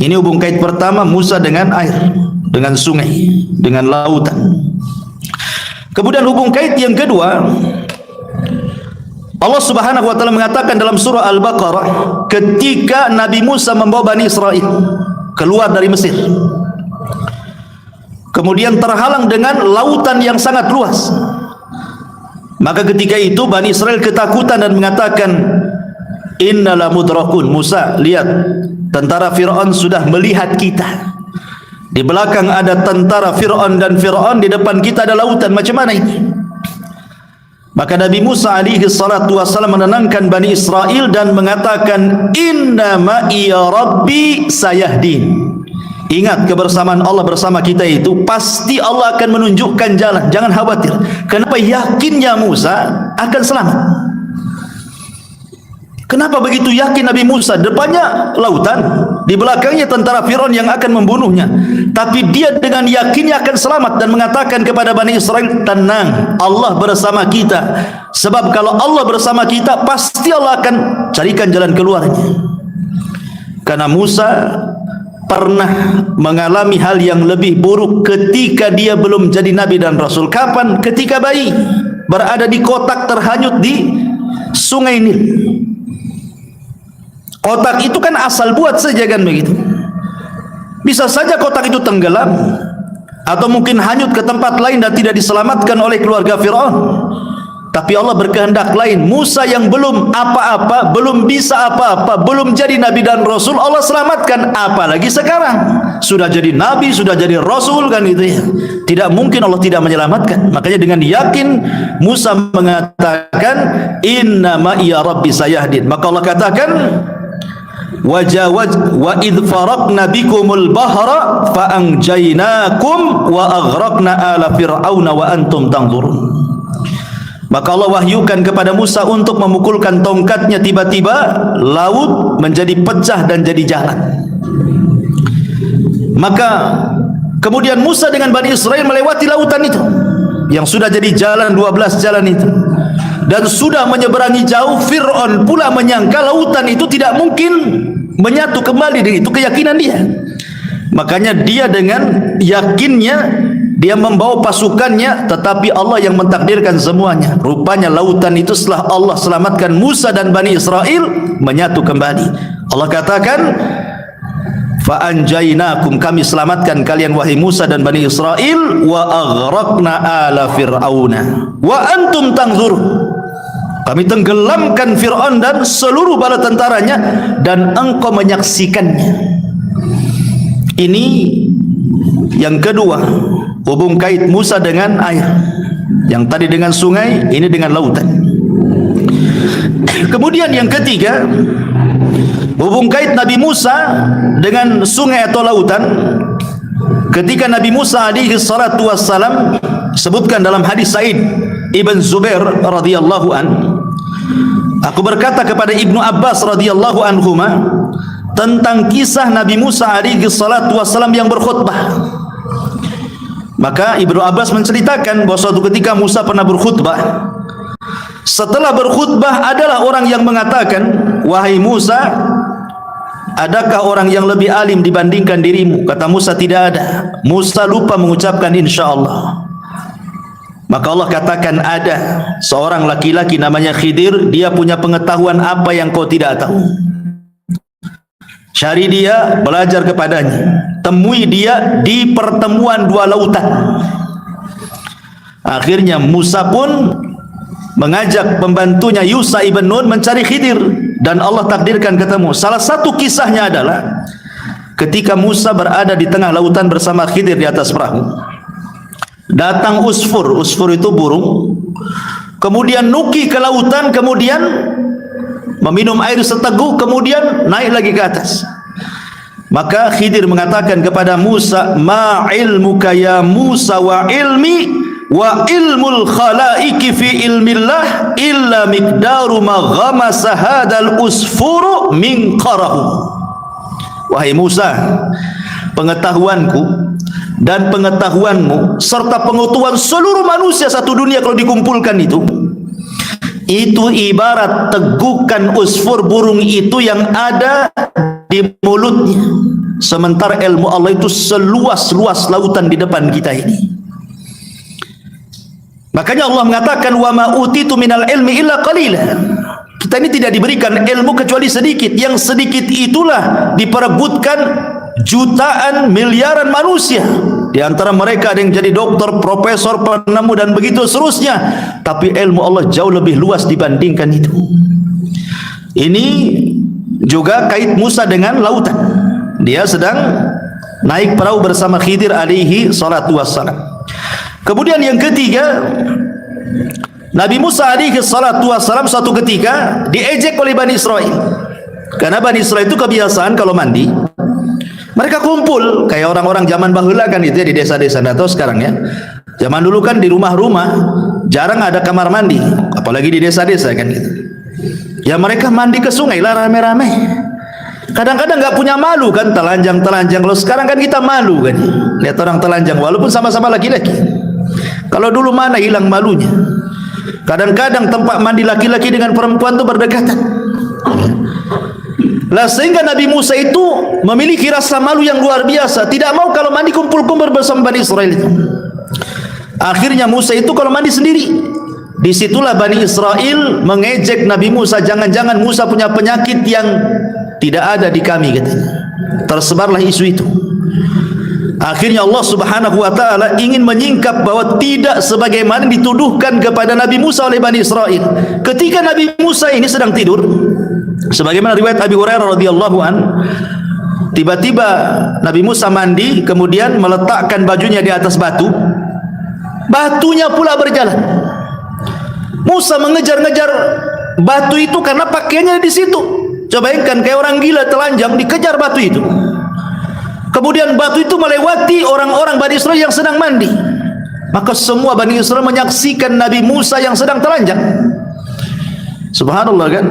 Ini hubung kait pertama Musa dengan air, dengan sungai, dengan lautan. Kemudian hubung kait yang kedua, Allah Subhanahu wa taala mengatakan dalam surah Al-Baqarah, ketika Nabi Musa membawa Bani Israel keluar dari Mesir, kemudian terhalang dengan lautan yang sangat luas. Maka ketika itu Bani Israel ketakutan dan mengatakan, "Innala mudrakun." Musa, lihat, tentara Fir'aun sudah melihat kita. Di belakang ada tentara Fir'aun dan Fir'aun, di depan kita ada lautan. Macam mana ini? Maka Nabi Musa alaihi salatu wassalam menenangkan Bani Israel dan mengatakan, "Inna ma'iya rabbi sayahdin." Ingat, kebersamaan Allah bersama kita itu pasti Allah akan menunjukkan jalan. Jangan khawatir. Kenapa yakinnya Musa akan selamat? Kenapa begitu yakin Nabi Musa? Depannya lautan, di belakangnya tentara Fir'aun yang akan membunuhnya, tapi dia dengan yakinnya akan selamat dan mengatakan kepada Bani Israel, "Tenang, Allah bersama kita." Sebab kalau Allah bersama kita, pasti Allah akan carikan jalan keluarnya. Karena Musa pernah mengalami hal yang lebih buruk ketika dia belum jadi nabi dan rasul. Kapan? Ketika bayi berada di kotak terhanyut di sungai Nil. Kotak itu kan asal buat saja kan begitu. Bisa saja kotak itu tenggelam atau mungkin hanyut ke tempat lain dan tidak diselamatkan oleh keluarga Fir'aun. Tapi Allah berkehendak lain. Musa yang belum apa-apa, belum bisa apa-apa, belum jadi nabi dan rasul, Allah selamatkan. Apalagi sekarang sudah jadi nabi, sudah jadi rasul kan gitu ya. Tidak mungkin Allah tidak menyelamatkan. Makanya dengan yakin Musa mengatakan inna ma'iya rabbi sayahdin. Maka Allah katakan wa idh faraqna bikumul bahra fa anjaynakum wa aghraqna ala fir'auna wa antum tanzurun. Maka Allah wahyukan kepada Musa untuk memukulkan tongkatnya, tiba-tiba laut menjadi pecah dan jadi jalan. Maka kemudian Musa dengan Bani Israel melewati lautan itu yang sudah jadi jalan, 12 jalan itu, dan sudah menyeberangi jauh. Fir'aun pula menyangka lautan itu tidak mungkin menyatu kembali. Dan itu keyakinan dia. Makanya dia dengan yakinnya dia membawa pasukannya, tetapi Allah yang mentakdirkan semuanya. Rupanya lautan itu setelah Allah selamatkan Musa dan Bani Israel menyatu kembali. Allah katakan fa anjaynakum, kami selamatkan kalian wahai Musa dan Bani Israel, wa aghraqna ala fir'auna wa antum tanzurun. Kami tenggelamkan Fir'aun dan seluruh bala tentaranya dan engkau menyaksikannya. Ini yang kedua, hubung kait Musa dengan air. Yang tadi dengan sungai, ini dengan lautan. Kemudian yang ketiga, hubung kait Nabi Musa dengan sungai atau lautan. Ketika Nabi Musa alaihi salatu wassalam sebutkan dalam hadis Sa'id Ibn Zubair radhiyallahu an, aku berkata kepada Ibnu Abbas radhiyallahu anhuma tentang kisah Nabi Musa alaihi salatu wassalam yang berkhutbah. Maka Ibnu Abbas menceritakan bahwa suatu ketika Musa pernah berkhutbah. Setelah berkhutbah adalah orang yang mengatakan, wahai Musa, adakah orang yang lebih alim dibandingkan dirimu? Kata Musa, tidak ada. Musa lupa mengucapkan insyaallah. Maka Allah katakan, ada seorang laki-laki namanya Khidir, dia punya pengetahuan apa yang kau tidak tahu. Cari dia, belajar kepadanya. Temui dia di pertemuan dua lautan. Akhirnya Musa pun mengajak pembantunya Yusha ibn Nun mencari Khidir, dan Allah takdirkan ketemu. Salah satu kisahnya adalah ketika Musa berada di tengah lautan bersama Khidir di atas perahu. Datang usfur, usfur itu burung. Kemudian nuki ke lautan, kemudian meminum air seteguk, kemudian naik lagi ke atas. Maka Khidir mengatakan kepada Musa, ma ilmuka ya Musa wa ilmi wa ilmul khalaiki fi ilmillah illa miqdaru ma ghamasa hadal usfuru min qarahu. Wahai Musa, pengetahuanku dan pengetahuanmu serta pengetahuan seluruh manusia satu dunia kalau dikumpulkan itu ibarat tegukan usfur burung itu yang ada di mulutnya, sementara ilmu Allah itu seluas-luas lautan di depan kita ini. Makanya Allah mengatakan wa ma utitu minal ilmi illa qalila. Kita ini tidak diberikan ilmu kecuali sedikit. Yang sedikit itulah diperebutkan jutaan miliaran manusia. Di antara mereka ada yang jadi dokter, profesor, penemu dan begitu seterusnya. Tapi ilmu Allah jauh lebih luas dibandingkan itu. Ini juga kait Musa dengan lautan. Dia sedang naik perahu bersama Khidir alaihi salatu wassalam. Kemudian yang ketiga, Nabi Musa alaihi salatu wassalam suatu ketika diejek oleh Bani Israel. Karena Bani Israel itu kebiasaan kalau mandi mereka kumpul kayak orang-orang zaman bahula kan itu ya, di desa-desa. Atau sekarang ya, zaman dulu kan di rumah-rumah jarang ada kamar mandi, apalagi di desa-desa kan gitu. Ya mereka mandi ke sungai lah rame-rame. Kadang-kadang nggak punya malu kan, telanjang-telanjang. Kalau sekarang kan kita malu kan, lihat orang telanjang walaupun sama-sama laki-laki. Kalau dulu mana hilang malunya. Kadang-kadang tempat mandi laki-laki dengan perempuan itu berdekatan. Lah sehingga Nabi Musa itu memiliki rasa malu yang luar biasa, tidak mau kalau mandi kumpul-kumpul bersama Bani Israel itu. Akhirnya Musa itu kalau mandi sendiri. Disitulah Bani Israel mengejek Nabi Musa, jangan-jangan Musa punya penyakit yang tidak ada di kami katanya. Tersebarlah isu itu. Akhirnya Allah Subhanahu wa taala ingin menyingkap bahwa tidak sebagaimana dituduhkan kepada Nabi Musa oleh Bani Israel. Ketika Nabi Musa ini sedang tidur, sebagaimana riwayat Abi Hurairah radhiyallahu an, tiba-tiba Nabi Musa mandi, kemudian meletakkan bajunya di atas batu. Batunya pula berjalan. Musa mengejar-ngejar batu itu karena pakaiannya di situ. Coba bayangkan kayak orang gila telanjang dikejar batu itu. Kemudian batu itu melewati orang-orang Bani Israel yang sedang mandi. Maka semua Bani Israel menyaksikan Nabi Musa yang sedang telanjang. Subhanallah kan?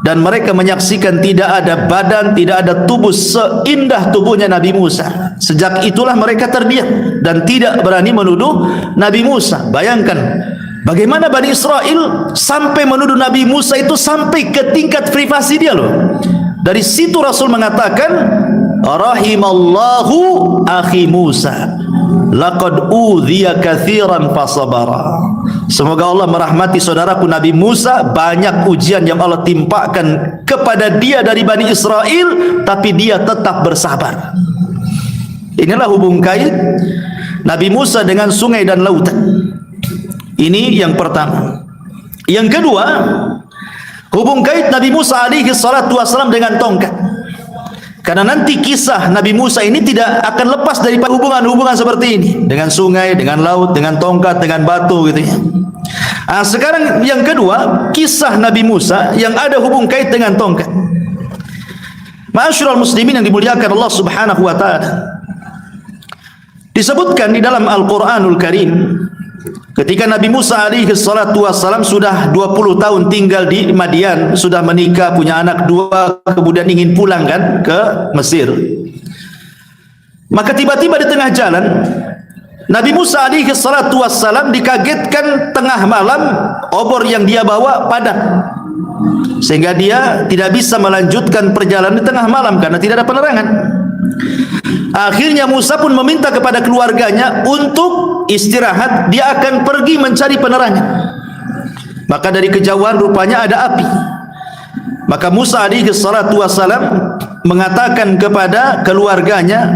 Dan mereka menyaksikan tidak ada badan, tidak ada tubuh seindah tubuhnya Nabi Musa. Sejak itulah mereka terdiam dan tidak berani menuduh Nabi Musa. Bayangkan bagaimana Bani Israel sampai menuduh Nabi Musa itu sampai ke tingkat privasi dia loh. Dari situ Rasul mengatakan, rahimallahu akhi Musa, laqad udhiya katsiran fasabara. Semoga Allah merahmati saudaraku Nabi Musa, banyak ujian yang Allah timpakan kepada dia dari Bani Israel, tapi dia tetap bersabar. Inilah hubung kait Nabi Musa dengan sungai dan lautan. Ini yang pertama. Yang kedua, hubung kait Nabi Musa alaihi salatu wasalam dengan tongkat. Karena nanti kisah Nabi Musa ini tidak akan lepas dari hubungan-hubungan seperti ini, dengan sungai, dengan laut, dengan tongkat, dengan batu gitu ya. Nah, sekarang yang kedua, kisah Nabi Musa yang ada hubung kait dengan tongkat. Ma'asyiral muslimin yang dimuliakan Allah Subhanahu wa taala. Disebutkan di dalam Al-Qur'anul Karim, ketika Nabi Musa alaihi salatu wassalam sudah 20 tahun tinggal di Madian, sudah menikah, punya anak 2, kemudian ingin pulang kan ke Mesir. Maka tiba-tiba di tengah jalan Nabi Musa alaihi salatu wassalam dikagetkan tengah malam, obor yang dia bawa padam, sehingga dia tidak bisa melanjutkan perjalanan di tengah malam karena tidak ada penerangan. Akhirnya Musa pun meminta kepada keluarganya untuk istirahat, dia akan pergi mencari penerangan. Maka dari kejauhan rupanya ada api. Maka Musa alaihi salatu wassalam mengatakan kepada keluarganya,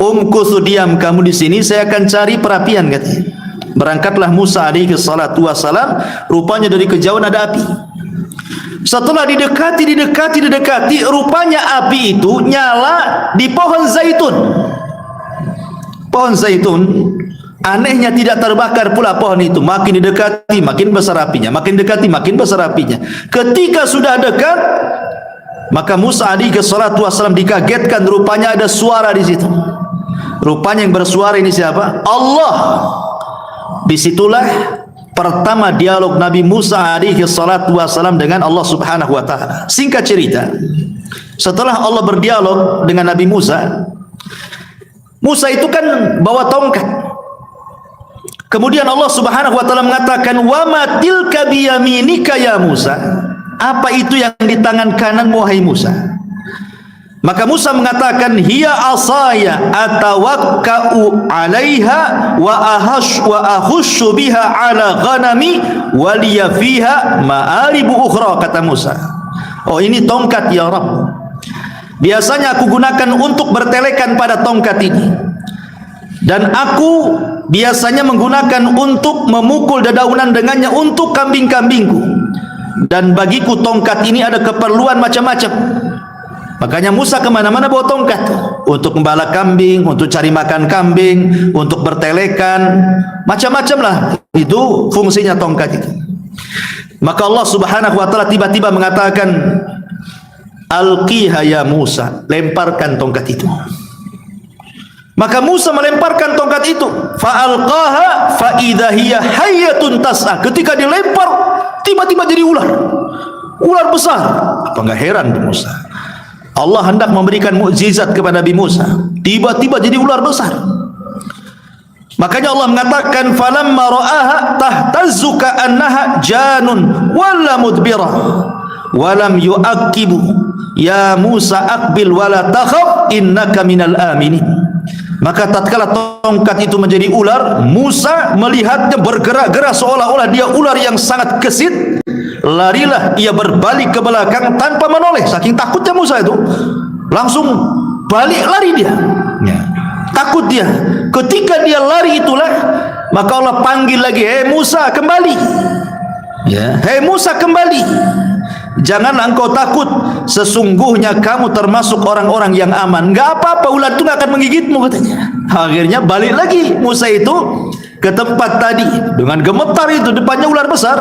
umkuthu, diam kamu di sini, saya akan cari perapian katanya. Berangkatlah Musa alaihi salatu wassalam, rupanya dari kejauhan ada api. Setelah didekati, rupanya api itu nyala di pohon zaitun. Pohon zaitun, anehnya tidak terbakar pula pohon itu. Makin didekati, makin besar apinya. Makin dekati, makin besar apinya. Ketika sudah dekat, maka Musa alaihi salatu wassalam dikagetkan, rupanya ada suara di situ. Rupanya yang bersuara ini siapa? Allah. Disitulah pertama dialog Nabi Musa alaihi salatu wassalam dengan Allah Subhanahu wa taala. Singkat cerita, setelah Allah berdialog dengan Nabi Musa, Musa itu kan bawa tongkat. Kemudian Allah Subhanahu wa taala mengatakan, "Wa ma tilka biyaminika ya Musa?" Apa itu yang di tangan kananmu wahai Musa? Maka Musa mengatakan, hiya asaya atawakka'u 'alaiha wa ahushu biha 'ala ghanami wa liya fiha ma'aribu ukhra, kata Musa. Oh, ini tongkat ya Rabb. Biasanya aku gunakan untuk bertelekan pada tongkat ini. Dan aku biasanya menggunakan untuk memukul dedaunan dengannya untuk kambing-kambingku. Dan bagiku tongkat ini ada keperluan macam-macam. Makanya Musa kemana-mana bawa tongkat, untuk membala kambing, untuk cari makan kambing, untuk bertelekan, macam-macam lah. Itu fungsinya tongkat itu. Maka Allah Subhanahu wa taala tiba-tiba mengatakan, alqiha ya Musa, lemparkan tongkat itu. Maka Musa melemparkan tongkat itu, fa'alqaha fa'idha hiya hayyatun tas'a. Ketika dilempar, tiba-tiba jadi ular. Ular besar. Apa enggak heran Musa? Allah hendak memberikan mukjizat kepada Nabi Musa, tiba-tiba jadi ular besar. Makanya Allah mengatakan, falamma ra'aha tahtazzu ka'annaha janun wala mudbirah walam yu'aqibu ya Musa aqbil wala takhaf innaka minal aminin. Maka tatkala tongkat itu menjadi ular, Musa melihatnya bergerak-gerak seolah-olah dia ular yang sangat gesit. Larilah ia berbalik ke belakang tanpa menoleh, saking takutnya Musa itu. Langsung balik lari dia, ya. Takut dia. Ketika dia lari itulah maka Allah panggil lagi, hei Musa kembali, ya. Hei Musa kembali, janganlah engkau takut, sesungguhnya kamu termasuk orang-orang yang aman. Enggak apa-apa, ular itu enggak akan menggigitmu, katanya. Akhirnya balik lagi Musa itu ke tempat tadi dengan gemetar itu, depannya ular besar.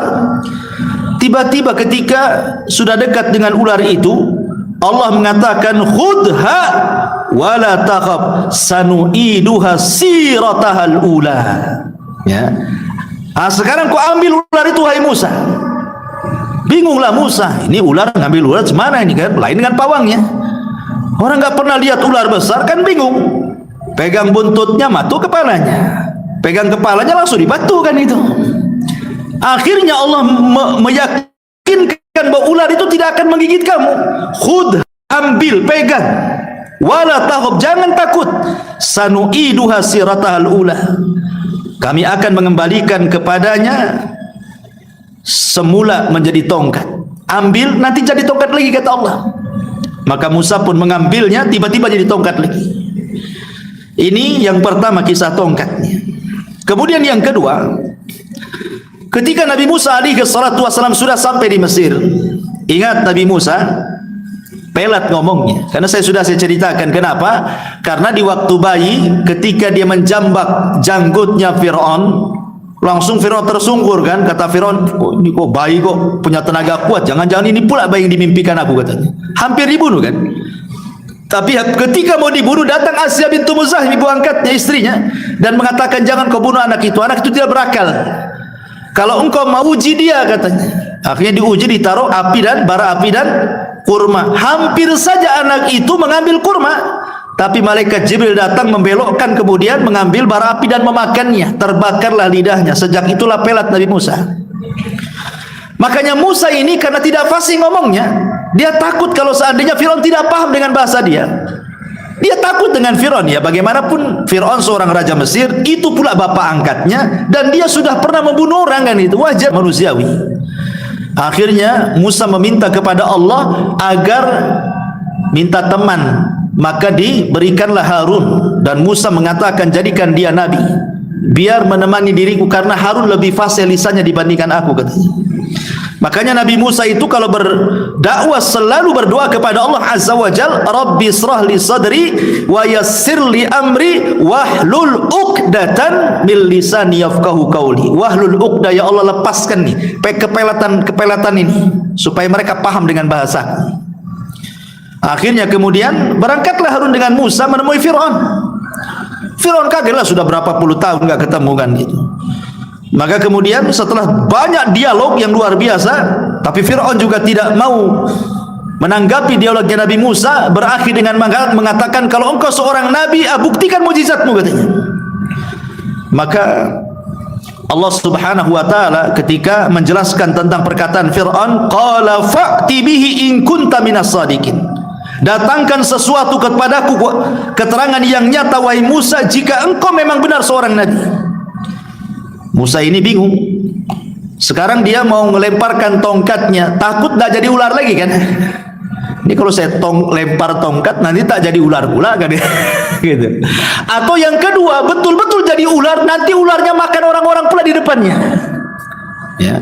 Tiba-tiba ketika sudah dekat dengan ular itu, Allah mengatakan khudha wala takhaf sanu'iduha siratahal ula, ya. Sekarang kau ambil ular itu, hai Musa. Bingunglah Musa, ini ular ngambil ular semana ini kan, lain dengan pawangnya. Orang nggak pernah lihat ular besar kan bingung. Pegang buntutnya, matu kepalanya. Pegang kepalanya langsung dibatu kan itu. Akhirnya Allah meyakinkan bahwa ular itu tidak akan menggigit kamu. Khud, ambil, pegang. Wala takhaf, jangan takut. Sanu'iduha siratahal ula. Kami akan mengembalikan kepadanya semula menjadi tongkat. Ambil, nanti jadi tongkat lagi, kata Allah. Maka Musa pun mengambilnya, tiba-tiba jadi tongkat lagi. Ini yang pertama, kisah tongkatnya. Kemudian yang kedua, ketika Nabi Musa alaihi salatu wasallam sudah sampai di Mesir. Ingat Nabi Musa pelat ngomongnya, karena saya ceritakan kenapa. Karena di waktu bayi, ketika dia menjambak janggutnya Fir'aun, langsung Fir'aun tersungkur kan. Kata Fir'aun, oh, ini kok bayi kok punya tenaga kuat, jangan-jangan ini pula bayi yang dimimpikan aku, katanya. Hampir dibunuh kan. Tapi ketika mau dibunuh, datang Asya bintu Muzahim, ibu angkatnya, istrinya, dan mengatakan jangan kau bunuh anak itu tidak berakal. Kalau engkau mau uji dia, katanya. Akhirnya diuji, ditaruh api dan bara api dan kurma. Hampir saja anak itu mengambil kurma, tapi malaikat Jibril datang membelokkan, kemudian mengambil bara api dan memakannya. Terbakarlah lidahnya. Sejak itulah pelat Nabi Musa. Makanya Musa ini karena tidak fasih ngomongnya, dia takut kalau seandainya Fir'aun tidak paham dengan bahasa dia. Dia takut dengan Fir'aun, ya. Bagaimanapun Fir'aun seorang raja Mesir, itu pula bapak angkatnya, dan dia sudah pernah membunuh orang kan, itu wajar manusiawi. Akhirnya Musa meminta kepada Allah agar minta teman, maka diberikanlah Harun, dan Musa mengatakan jadikan dia nabi, biar menemani diriku, karena Harun lebih fasih lisannya dibandingkan aku, katanya. Makanya Nabi Musa itu kalau berdakwah selalu berdoa kepada Allah Azza wa Jal, Rabbi israh li sadri wa yassir li amri wahlul uqdatan min lisani yafqahu qawli. Wahlul uqdah, ya Allah lepaskan nih kepelatan ini supaya mereka paham dengan bahasa. Akhirnya kemudian berangkatlah Harun dengan Musa menemui Fir'aun. Fir'aun kagetlah, sudah berapa puluh tahun enggak ketemu kan gitu. Maka kemudian setelah banyak dialog yang luar biasa, tapi Fir'aun juga tidak mau menanggapi dialognya Nabi Musa, berakhir dengan mengatakan, kalau engkau seorang nabi, buktikan mujizatmu, katanya. Maka Allah Subhanahu wa taala ketika menjelaskan tentang perkataan Fir'aun, qala fa'ti bihi in kunta minas sadiqin. Datangkan sesuatu kepadaku, keterangan yang nyata wahai Musa, jika engkau memang benar seorang nabi. Musa ini bingung. Sekarang dia mau melemparkan tongkatnya, takut tak jadi ular lagi kan. Ini kalau saya lempar tongkat nanti tak jadi ular pula kan. Gitu. Atau yang kedua, betul-betul jadi ular, nanti ularnya makan orang-orang pula di depannya. Ya.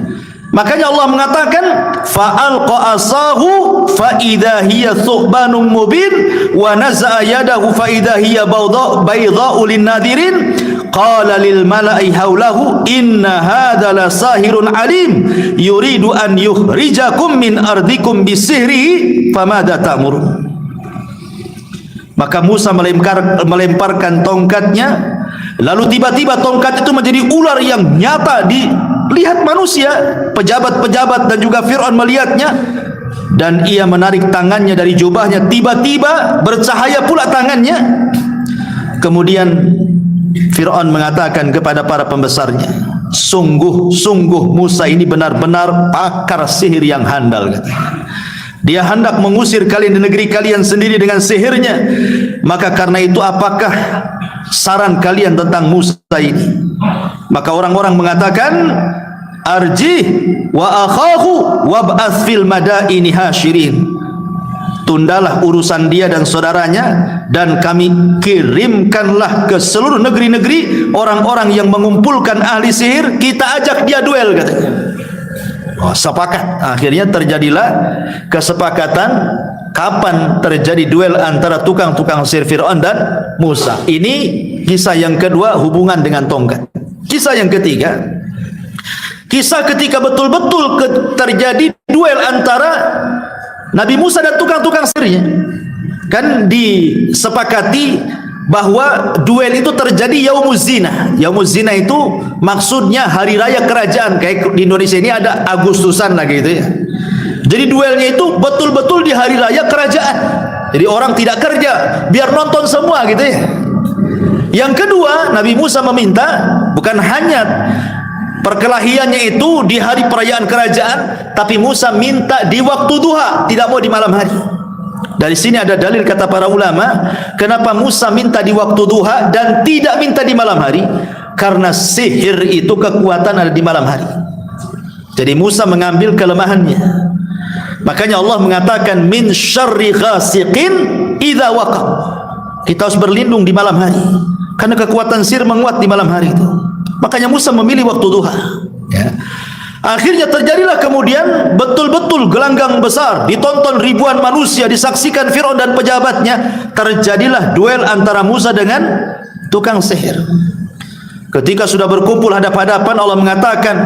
Makanya Allah mengatakan fa'alqa asahu fa idza hiya thubanun mubin wa naza'a yadahu fa idza hiya baydha'u lin-nadirin qala lil mala'i haulahu inna hadza la sahirun alim yuridu an yukhrijakum min ardikum bisihrihi famada ta'murun. Maka Musa melemparkan tongkatnya, lalu tiba-tiba tongkat itu menjadi ular yang nyata dilihat manusia, pejabat-pejabat dan juga Fir'aun melihatnya, dan ia menarik tangannya dari jubahnya, tiba-tiba bercahaya pula tangannya. Kemudian Fir'aun mengatakan kepada para pembesarnya, sungguh Musa ini benar-benar pakar sihir yang handal, katanya. Dia hendak mengusir kalian di negeri kalian sendiri dengan sihirnya. Maka karena itu apakah saran kalian tentang Musa ini? Maka orang-orang mengatakan, arjih wa akhahu wab'ats fil madaini hasyirin. Tundalah urusan dia dan saudaranya, dan kami kirimkanlah ke seluruh negeri-negeri orang-orang yang mengumpulkan ahli sihir, kita ajak dia duel, katanya. Sepakat. Akhirnya terjadilah kesepakatan kapan terjadi duel antara tukang-tukang sihir Fir'aun dan Musa. Ini kisah yang kedua, hubungan dengan tongkat. Kisah yang ketiga, kisah ketika betul-betul terjadi duel antara Nabi Musa dan tukang-tukang sihirnya. Kan disepakati bahwa duel itu terjadi Yaumuz Zina. Yaumuz Zina itu maksudnya hari raya kerajaan. Kayak di Indonesia ini ada Agustusan lah gitu ya. Jadi duelnya itu betul-betul di hari raya kerajaan. Jadi orang tidak kerja, biar nonton semua gitu ya. Yang kedua, Nabi Musa meminta bukan hanya perkelahiannya itu di hari perayaan kerajaan, tapi Musa minta di waktu duha, tidak mau di malam hari. Dari sini ada dalil kata para ulama, kenapa Musa minta di waktu duha dan tidak minta di malam hari? Karena sihir itu kekuatan ada di malam hari. Jadi Musa mengambil kelemahannya. Makanya Allah mengatakan min syarri ghasiqin idza waqab. Kita harus berlindung di malam hari, karena kekuatan sihir menguat di malam hari itu. Makanya Musa memilih waktu duha, ya. Akhirnya terjadilah kemudian betul-betul gelanggang besar, ditonton ribuan manusia, disaksikan Fir'aun dan pejabatnya. Terjadilah duel antara Musa dengan tukang sihir. Ketika sudah berkumpul hadap-hadapan, Allah mengatakan,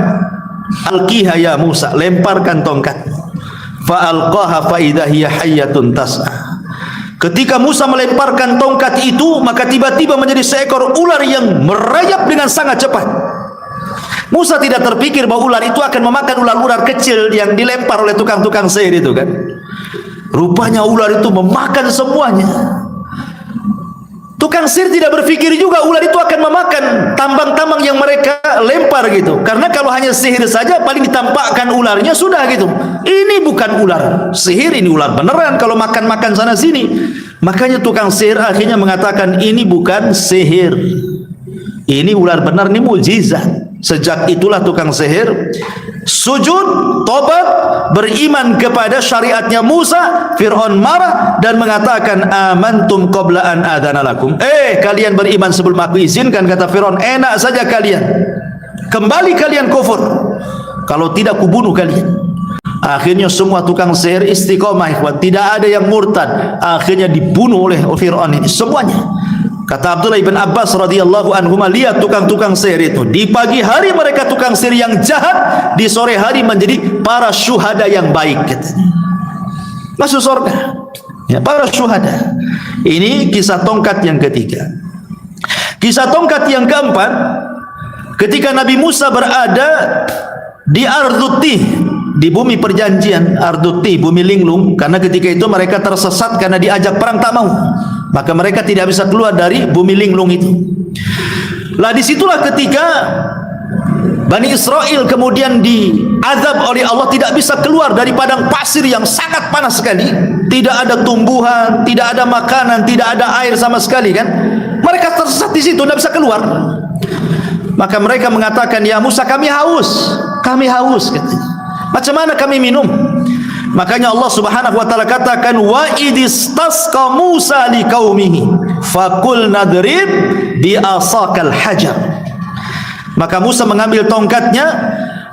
alqiha ya Musa, lemparkan tongkat. Fa'alqaha fa'idha hiya hayyatun tas'a. Ketika Musa melemparkan tongkat itu, maka tiba-tiba menjadi seekor ular yang merayap dengan sangat cepat. Musa tidak terpikir bahwa ular itu akan memakan ular-ular kecil yang dilempar oleh tukang-tukang sihir itu kan. Rupanya ular itu memakan semuanya. Tukang sihir tidak berpikir juga ular itu akan memakan tambang-tambang yang mereka lempar gitu. Karena kalau hanya sihir saja paling ditampakkan ularnya sudah gitu. Ini bukan ular sihir, ini ular beneran kalau makan-makan sana sini. Makanya tukang sihir akhirnya mengatakan ini bukan sihir, ini ular benar, ini mukjizat. Sejak itulah tukang sihir sujud, tobat, beriman kepada syariatnya Musa. Fir'aun marah dan mengatakan amantum qabla an adana lakum. Kalian beriman sebelum aku izinkan, kata Fir'aun. Enak saja kalian, kembali kalian kufur, kalau tidak kubunuh kalian. Akhirnya semua tukang sihir istiqomah, ikhwan, tidak ada yang murtad. Akhirnya dibunuh oleh Fir'aun ini semuanya. Kata Abdullah ibn Abbas radhiyallahu anhuma, lihat tukang-tukang sihir itu, di pagi hari mereka tukang sihir yang jahat, di sore hari menjadi para syuhada yang baik, katanya. Masuk surga, ya, para syuhada. Ini kisah tongkat yang ketiga. Kisah tongkat yang keempat, ketika Nabi Musa berada di Ardutih, di bumi perjanjian, Ardutih, bumi linglung, karena ketika itu mereka tersesat karena diajak perang tak mau. Maka mereka tidak bisa keluar dari bumi linglung itu. Lah disitulah ketika Bani Israel kemudian diazab oleh Allah, tidak bisa keluar dari padang pasir yang sangat panas sekali. Tidak ada tumbuhan, tidak ada makanan, tidak ada air sama sekali kan. Mereka tersesat di situ, tidak bisa keluar. Maka mereka mengatakan, ya Musa, kami haus katanya. Macam mana kami minum? Makanya Allah Subhanahu wa taala katakan, wa idistasqa Musa liqaumihi faqul nadrib bi asaqal hajar. Maka Musa mengambil tongkatnya,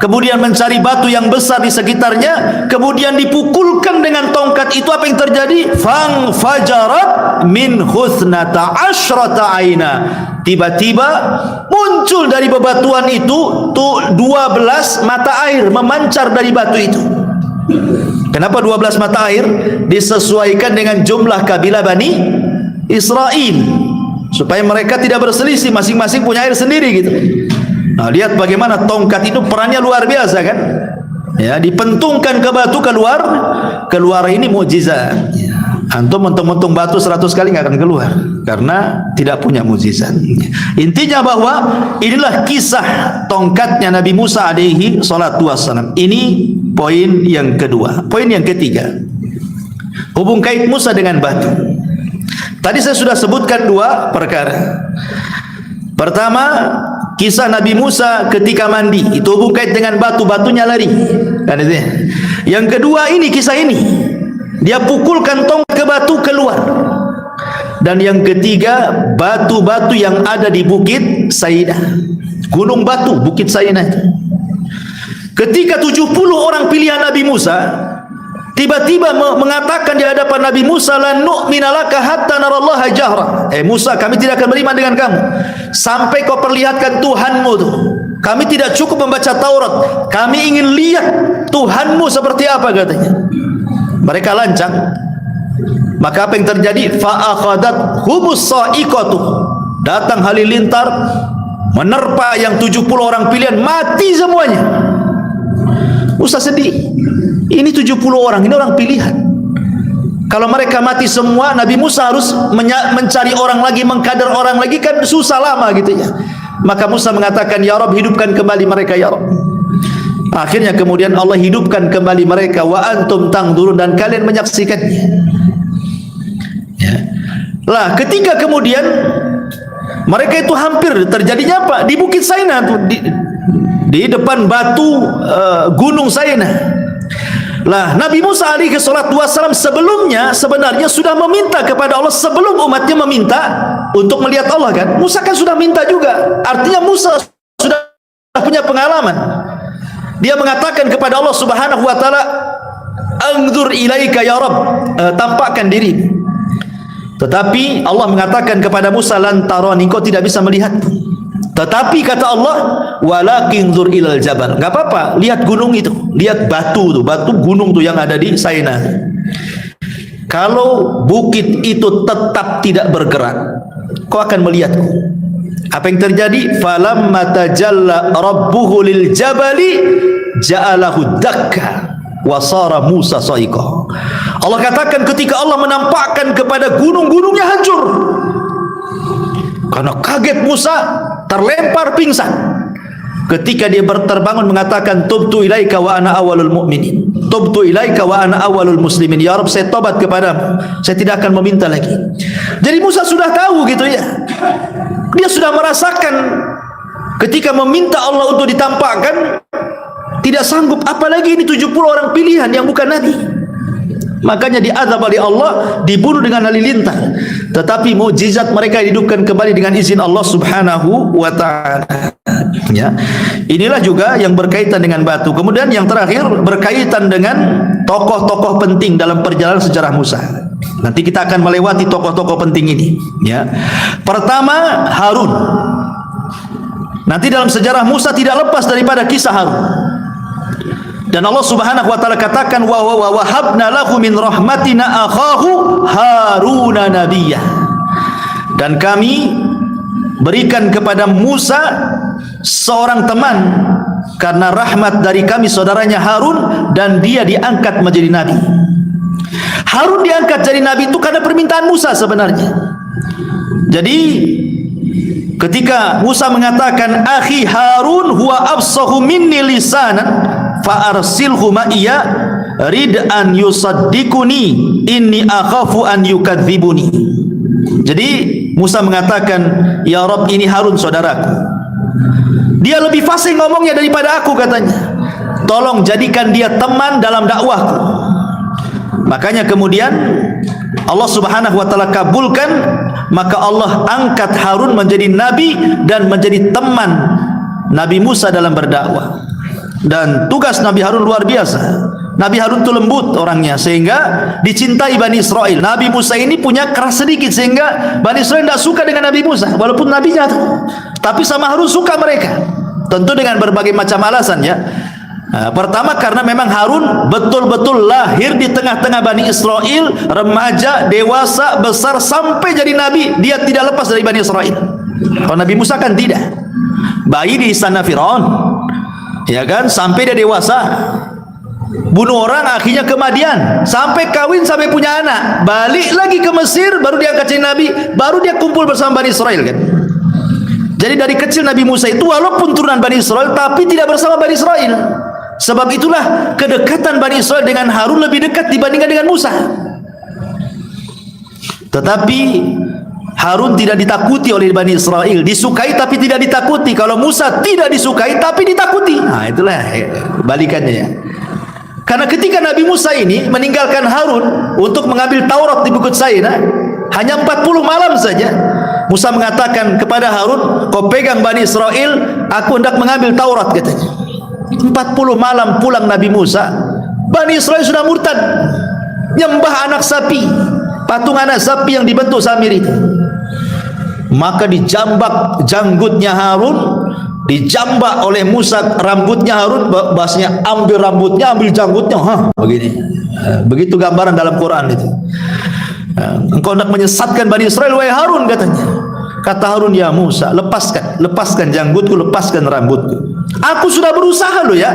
kemudian mencari batu yang besar di sekitarnya, kemudian dipukulkan dengan tongkat itu. Apa yang terjadi? Fang fajarat min husnata asyrata aina. Tiba-tiba muncul dari bebatuan itu 12 mata air memancar dari batu itu. Kenapa 12 mata air? Disesuaikan dengan jumlah kabilah Bani Israel, supaya mereka tidak berselisih, masing-masing punya air sendiri gitu. Nah, lihat bagaimana tongkat itu perannya luar biasa kan? Ya, dipentungkan ke batu, keluar ini mukjizat. Ya. Antum mentung-mentung batu 100 kali nggak akan keluar, karena tidak punya mukjizat. Intinya bahwa inilah kisah tongkatnya Nabi Musa alaihi salatu wassalam. Ini poin yang kedua. Poin yang ketiga, hubung kait Musa dengan batu. Tadi saya sudah sebutkan dua perkara. Pertama, kisah Nabi Musa ketika mandi, itu hubung kait dengan batu, batunya lari. Kan itu ya. Yang kedua ini, kisah ini, dia pukulkan tongkat ke batu keluar. Dan yang ketiga, batu-batu yang ada di Bukit Saidah, gunung batu Bukit Saidah. Ketika 70 orang pilihan Nabi Musa tiba-tiba mengatakan di hadapan Nabi Musa, lan nu'mina laka hatta narallaha jahra. Musa, kami tidak akan beriman dengan kamu sampai kau perlihatkan Tuhanmu tuh. Kami tidak cukup membaca Taurat, kami ingin lihat Tuhanmu seperti apa, katanya. Mereka lancang. Maka apa yang terjadi? Fa akhadat humus sa'iqatu. Datang halilintar menerpa yang 70 orang pilihan, mati semuanya. Musa sedih. Ini 70 orang, ini orang pilihan. Kalau mereka mati semua, Nabi Musa harus mencari orang lagi, mengkader orang lagi, kan susah lama gitu ya. Maka Musa mengatakan, ya Rabb, hidupkan kembali mereka ya Rabb. Akhirnya kemudian Allah hidupkan kembali mereka, wa antum tangdurun, dan kalian menyaksikannya. Ya. Lah ketika kemudian mereka itu hampir terjadinya apa? Di Bukit Saina tuh, di depan batu gunung Saina. Lah Nabi Musa alaihi salatu wasallam sebelumnya sebenarnya sudah meminta kepada Allah, sebelum umatnya meminta untuk melihat Allah kan. Musa kan sudah minta juga. Artinya Musa sudah punya pengalaman. Dia mengatakan kepada Allah Subhanahu wa taala, "Anzur ilaika ya Rabb," tampakkan diri. Tetapi Allah mengatakan kepada Musa, "Lan tarani," kau tidak bisa melihat. Tetapi kata Allah, walakin zur ilal jabal. Enggak apa-apa, lihat gunung itu, lihat batu tuh, batu gunung tuh yang ada di Saina. Kalau bukit itu tetap tidak bergerak, kau akan melihatku. Apa yang terjadi? Falamma tajalla rabbuhu lil jabali ja'alahu dakka wa sara Musa sa'iqa. Allah katakan ketika Allah menampakkan kepada gunung-gunungnya hancur. Karena kaget Musa, terlempar pingsan. Ketika dia terbangun mengatakan, tubtu ilaika wa ana awalul mu'minin, tubtu ilaika wa ana awalul muslimin. Ya Rabb, saya tobat kepadamu, saya tidak akan meminta lagi. Jadi Musa sudah tahu gitu ya. Dia sudah merasakan ketika meminta Allah untuk ditampakkan tidak sanggup, apalagi ini 70 orang pilihan yang bukan Nabi. Makanya diazab oleh Allah, dibunuh dengan halilintar. Tetapi mukjizat mereka dihidupkan kembali dengan izin Allah Subhanahu wa taala. Ya. Inilah juga yang berkaitan dengan batu. Kemudian yang terakhir berkaitan dengan tokoh-tokoh penting dalam perjalanan sejarah Musa. Nanti kita akan melewati tokoh-tokoh penting ini, ya. Pertama, Harun. Nanti dalam sejarah Musa tidak lepas daripada kisah Harun. Dan Allah Subhanahu wa taala katakan, wa wahabna lahu min rahmatina akhahu Haruna nabiyyah. Dan kami berikan kepada Musa seorang teman karena rahmat dari kami saudaranya Harun, dan dia diangkat menjadi nabi. Harun diangkat jadi nabi itu karena permintaan Musa sebenarnya. Jadi ketika Musa mengatakan, akhi Harun huwa afsahu minni lisanan fa arsilhu ma'iya rid'an yusaddiquni inni akhafu an yukadzibuni. Jadi Musa mengatakan, ya Rabb, ini Harun saudaraku, dia lebih fasih ngomongnya daripada aku, katanya. Tolong jadikan dia teman dalam dakwahku. Makanya kemudian Allah Subhanahu wa taala kabulkan, maka Allah angkat Harun menjadi nabi dan menjadi teman Nabi Musa dalam berdakwah. Dan tugas Nabi Harun luar biasa. Nabi Harun itu lembut orangnya sehingga dicintai Bani Israel. Nabi Musa ini punya keras sedikit sehingga Bani Israel tidak suka dengan Nabi Musa, walaupun nabinya itu. Tapi sama Harun suka mereka. Tentu dengan berbagai macam alasan ya. Pertama karena memang Harun betul-betul lahir di tengah-tengah Bani Israel, remaja, dewasa, besar sampai jadi nabi, dia tidak lepas dari Bani Israel. Kalau Nabi Musa kan tidak. Bayi di istana Firaun, ya kan, sampai dia dewasa, bunuh orang, akhirnya ke Madian, sampai kawin, sampai punya anak, balik lagi ke Mesir, baru dia angkat jadi nabi, baru dia kumpul bersama Bani Israel kan. Jadi dari kecil Nabi Musa itu walaupun turunan Bani Israel tapi tidak bersama Bani Israel. Sebab itulah kedekatan Bani Israel dengan Harun lebih dekat dibandingkan dengan Musa. Tetapi Harun tidak ditakuti oleh Bani Israel, disukai tapi tidak ditakuti. Kalau Musa tidak disukai tapi ditakuti. Nah, itulah balikannya ya. Karena ketika Nabi Musa ini meninggalkan Harun untuk mengambil Taurat di Bukit Saina, hanya 40 malam saja. Musa mengatakan kepada Harun, kau pegang Bani Israel, aku hendak mengambil Taurat, katanya. 40 malam pulang Nabi Musa, Bani Israel sudah murtad, nyembah anak sapi, patung anak sapi yang dibentuk Samir itu. Maka dijambak janggutnya Harun, dijambak oleh Musa rambutnya Harun, bahasanya ambil rambutnya, ambil janggutnya, begini. Begitu gambaran dalam Quran itu. Engkau hendak menyesatkan Bani Israel, wahai Harun, katanya. Kata Harun, ya Musa, lepaskan janggutku, lepaskan rambutku. Aku sudah berusaha loh ya,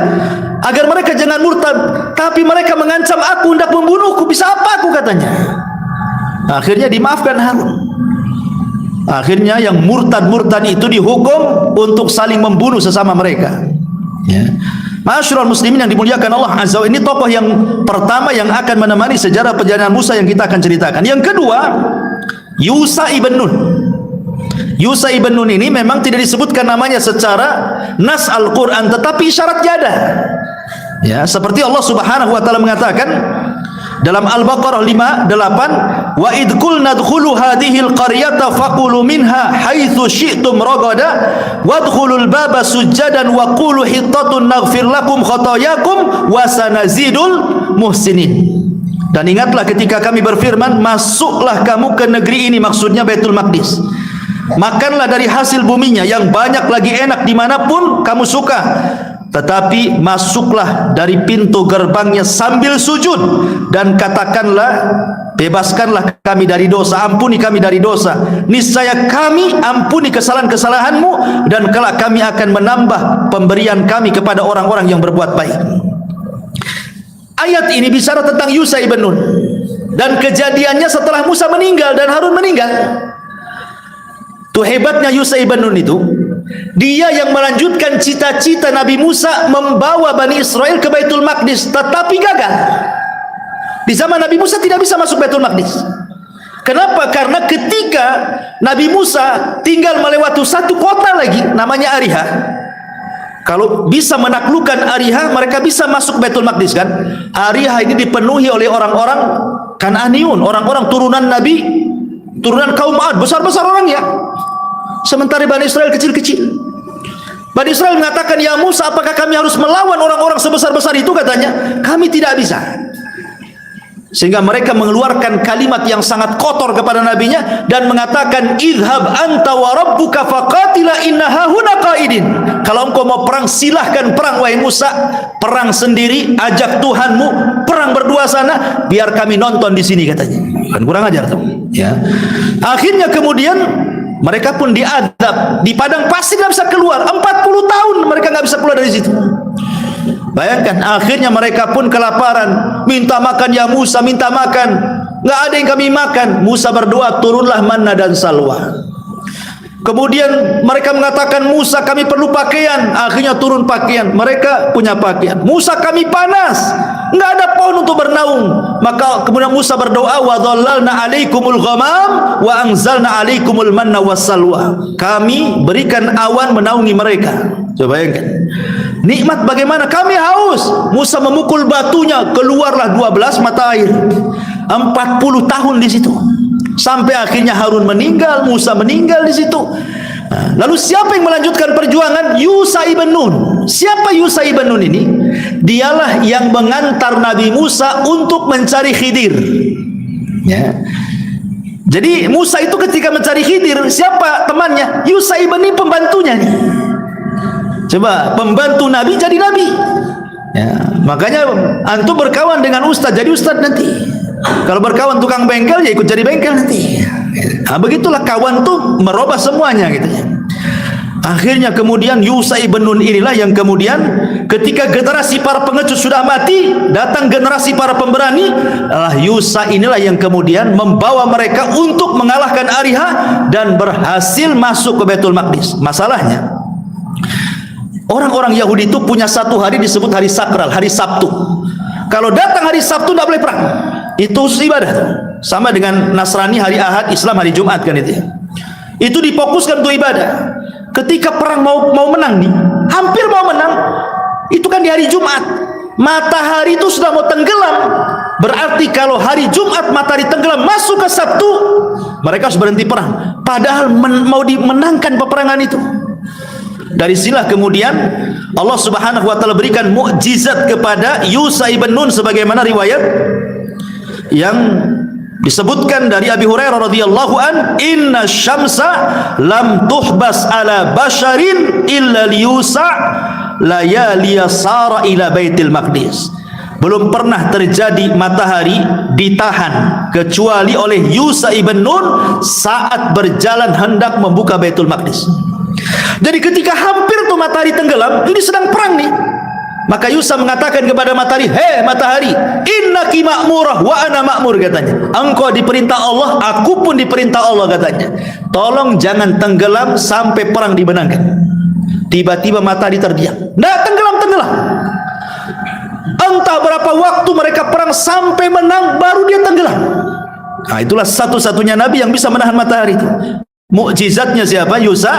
agar mereka jangan murtad, tapi mereka mengancam aku, hendak membunuhku. Bisa apa aku, katanya. Akhirnya dimaafkan Harun. Akhirnya yang murtad-murtad itu dihukum untuk saling membunuh sesama mereka. Ya. Ma'asyiral muslimin yang dimuliakan Allah Azza wa Jalla, ini tokoh yang pertama yang akan menemani sejarah perjalanan Musa yang kita akan ceritakan. Yang kedua, Yusha ibn Nun. Yusha ibn Nun ini memang tidak disebutkan namanya secara nas Al-Quran, tetapi isyaratnya ada. Ya, seperti Allah Subhanahu wa taala mengatakan dalam Al-Baqarah 58, wa id qulna dkhulu hadhil qaryata faqulu minha haitsu syi'tum ragada wadkhulul baba sujadan wa qulu hittatun naghfir lakum khatayakum wa sanazidul muhsinin. Dan ingatlah ketika kami berfirman, masuklah kamu ke negeri ini, maksudnya Baitul Maqdis. Makanlah dari hasil buminya yang banyak lagi enak dimanapun kamu suka, tetapi masuklah dari pintu gerbangnya sambil sujud dan katakanlah, bebaskanlah kami dari dosa, ampuni kami dari dosa, niscaya kami ampuni kesalahan-kesalahanmu dan kelak kami akan menambah pemberian kami kepada orang-orang yang berbuat baik. Ayat ini bicara tentang Yusha ibn Nun dan kejadiannya setelah Musa meninggal dan Harun meninggal. Tuh hebatnya Yusha ibn Nun itu, dia yang melanjutkan cita-cita Nabi Musa membawa Bani Israel ke Baitul Maqdis, tetapi gagal. Di zaman Nabi Musa tidak bisa masuk Baitul Maqdis. Kenapa? Karena ketika Nabi Musa tinggal melewati satu kota lagi namanya Ariha. Kalau bisa menaklukkan Ariha, mereka bisa masuk Baitul Maqdis kan? Ariha ini dipenuhi oleh orang-orang Kan'aniyun, orang-orang turunan Nabi, turunan kaum Ad, besar-besar orangnya. Sementara Bani Israel kecil-kecil. Bani Israel mengatakan, ya Musa, apakah kami harus melawan orang-orang sebesar-besar itu? Katanya, kami tidak bisa. Sehingga mereka mengeluarkan kalimat yang sangat kotor kepada nabinya dan mengatakan, idhab anta wa rabbuka faqatila inna hahuna qaidin. Kalau engkau mau perang, silahkan perang wahai Musa, perang sendiri, ajak Tuhanmu, perang berdua sana, biar kami nonton di sini, katanya. Kan kurang ajar tuh. Ya. Akhirnya kemudian mereka pun diadab di padang pasir, nggak bisa keluar. 40 tahun mereka nggak bisa keluar dari situ. Bayangkan, akhirnya mereka pun kelaparan, minta makan, ya Musa, minta makan, nggak ada yang kami makan. Musa berdoa, turunlah manna dan salwa. Kemudian mereka mengatakan, Musa, kami perlu pakaian. Akhirnya turun pakaian, mereka punya pakaian. Musa, kami panas, nggak ada pohon untuk bernaung. Maka kemudian Musa berdoa, wa dhallalna alaikumul ghamam wa anzalna alaikumul manna wassalwa. Kami berikan awan menaungi mereka. Coba bayangkan nikmat bagaimana. Kami haus, Musa memukul batunya, keluarlah 12 mata air. 40 tahun di situ, sampai akhirnya Harun meninggal, Musa meninggal di situ. Lalu siapa yang melanjutkan perjuangan? Yusha ibn Nun. Siapa Yusha ibn Nun ini? Dialah yang mengantar Nabi Musa untuk mencari Khidir. Ya. Jadi Musa itu ketika mencari Khidir, siapa temannya? Yusha ibn ini pembantunya nih. Coba, pembantu Nabi jadi Nabi. Ya, makanya antum berkawan dengan ustaz, jadi ustaz nanti. Kalau berkawan tukang bengkel, ya ikut jadi bengkel nanti. Nah, begitulah kawan tuh merubah semuanya gitu ya. Akhirnya kemudian Yusha ibn Nun inilah yang kemudian ketika generasi para pengecut sudah mati, datang generasi para pemberani. Yusha inilah yang kemudian membawa mereka untuk mengalahkan Ariha dan berhasil masuk ke Baitul Maqdis. Masalahnya, Orang-orang Yahudi itu punya satu hari disebut hari sakral, hari Sabtu. Kalau datang hari Sabtu tidak boleh perang. Itu khusus ibadah. Sama dengan Nasrani hari Ahad, Islam hari Jumat kan itu. Itu difokuskan untuk ibadah. Ketika perang mau menang nih, hampir mau menang, itu kan di hari Jumat. Matahari itu sudah mau tenggelam. Berarti kalau hari Jumat matahari tenggelam masuk ke Sabtu, mereka harus berhenti perang. Padahal mau dimenangkan peperangan itu. Dari sinilah kemudian Allah Subhanahu wa taala berikan mukjizat kepada Yusha ibn Nun sebagaimana riwayat yang disebutkan dari Abi Hurairah radhiyallahu an, inna syamsa lam tuhbas ala basharin illa liyusa layaliya sara ila baitil maqdis. Belum pernah terjadi matahari ditahan kecuali oleh Yusha ibn Nun saat berjalan hendak membuka Baitul Maqdis. Jadi ketika hampir tuh matahari tenggelam, ini sedang perang nih. Maka Yusha mengatakan kepada matahari, "Hei matahari, innaki ma'murah wa ana ma'mur," katanya. Engkau diperintah Allah, aku pun diperintah Allah, katanya. Tolong jangan tenggelam sampai perang dimenangkan. Tiba-tiba matahari terdiam. Nggak tenggelam-tenggelam. Entah berapa waktu mereka perang sampai menang baru dia tenggelam. Nah, itulah satu-satunya nabi yang bisa menahan matahari itu. Mukjizatnya siapa? Yusha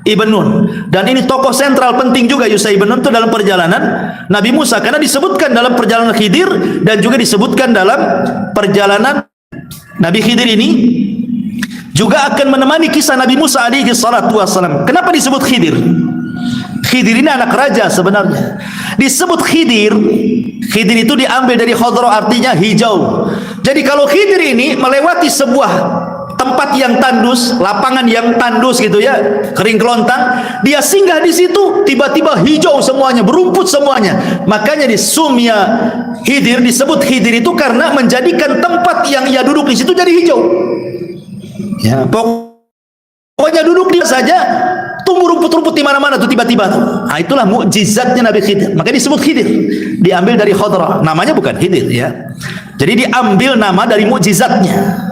ibn Nun. Dan ini tokoh sentral penting juga Yusha ibn Nun itu dalam perjalanan Nabi Musa, karena disebutkan dalam perjalanan Khidir dan juga disebutkan dalam perjalanan Nabi Khidir ini juga akan menemani kisah Nabi Musa alaihi salatu wassalam. Kenapa disebut Khidir? Khidir ini anak raja sebenarnya. Disebut Khidir, Khidir itu diambil dari Khadra, artinya hijau. Jadi kalau Khidir ini melewati sebuah tempat yang tandus, lapangan yang tandus gitu ya, kering kelontang, dia singgah di situ, tiba-tiba hijau semuanya, berumput semuanya. Makanya di Sumya Khidir disebut Khidir itu karena menjadikan tempat yang ia duduk di situ jadi hijau. Ya, pokoknya duduk dia saja, tumbuh rumput-rumput di mana-mana tuh tiba-tiba tuh. Nah, itulah mukjizatnya Nabi Khidir. Makanya disebut Khidir. Diambil dari Khadra. Namanya bukan Khidir ya. Jadi diambil nama dari mukjizatnya.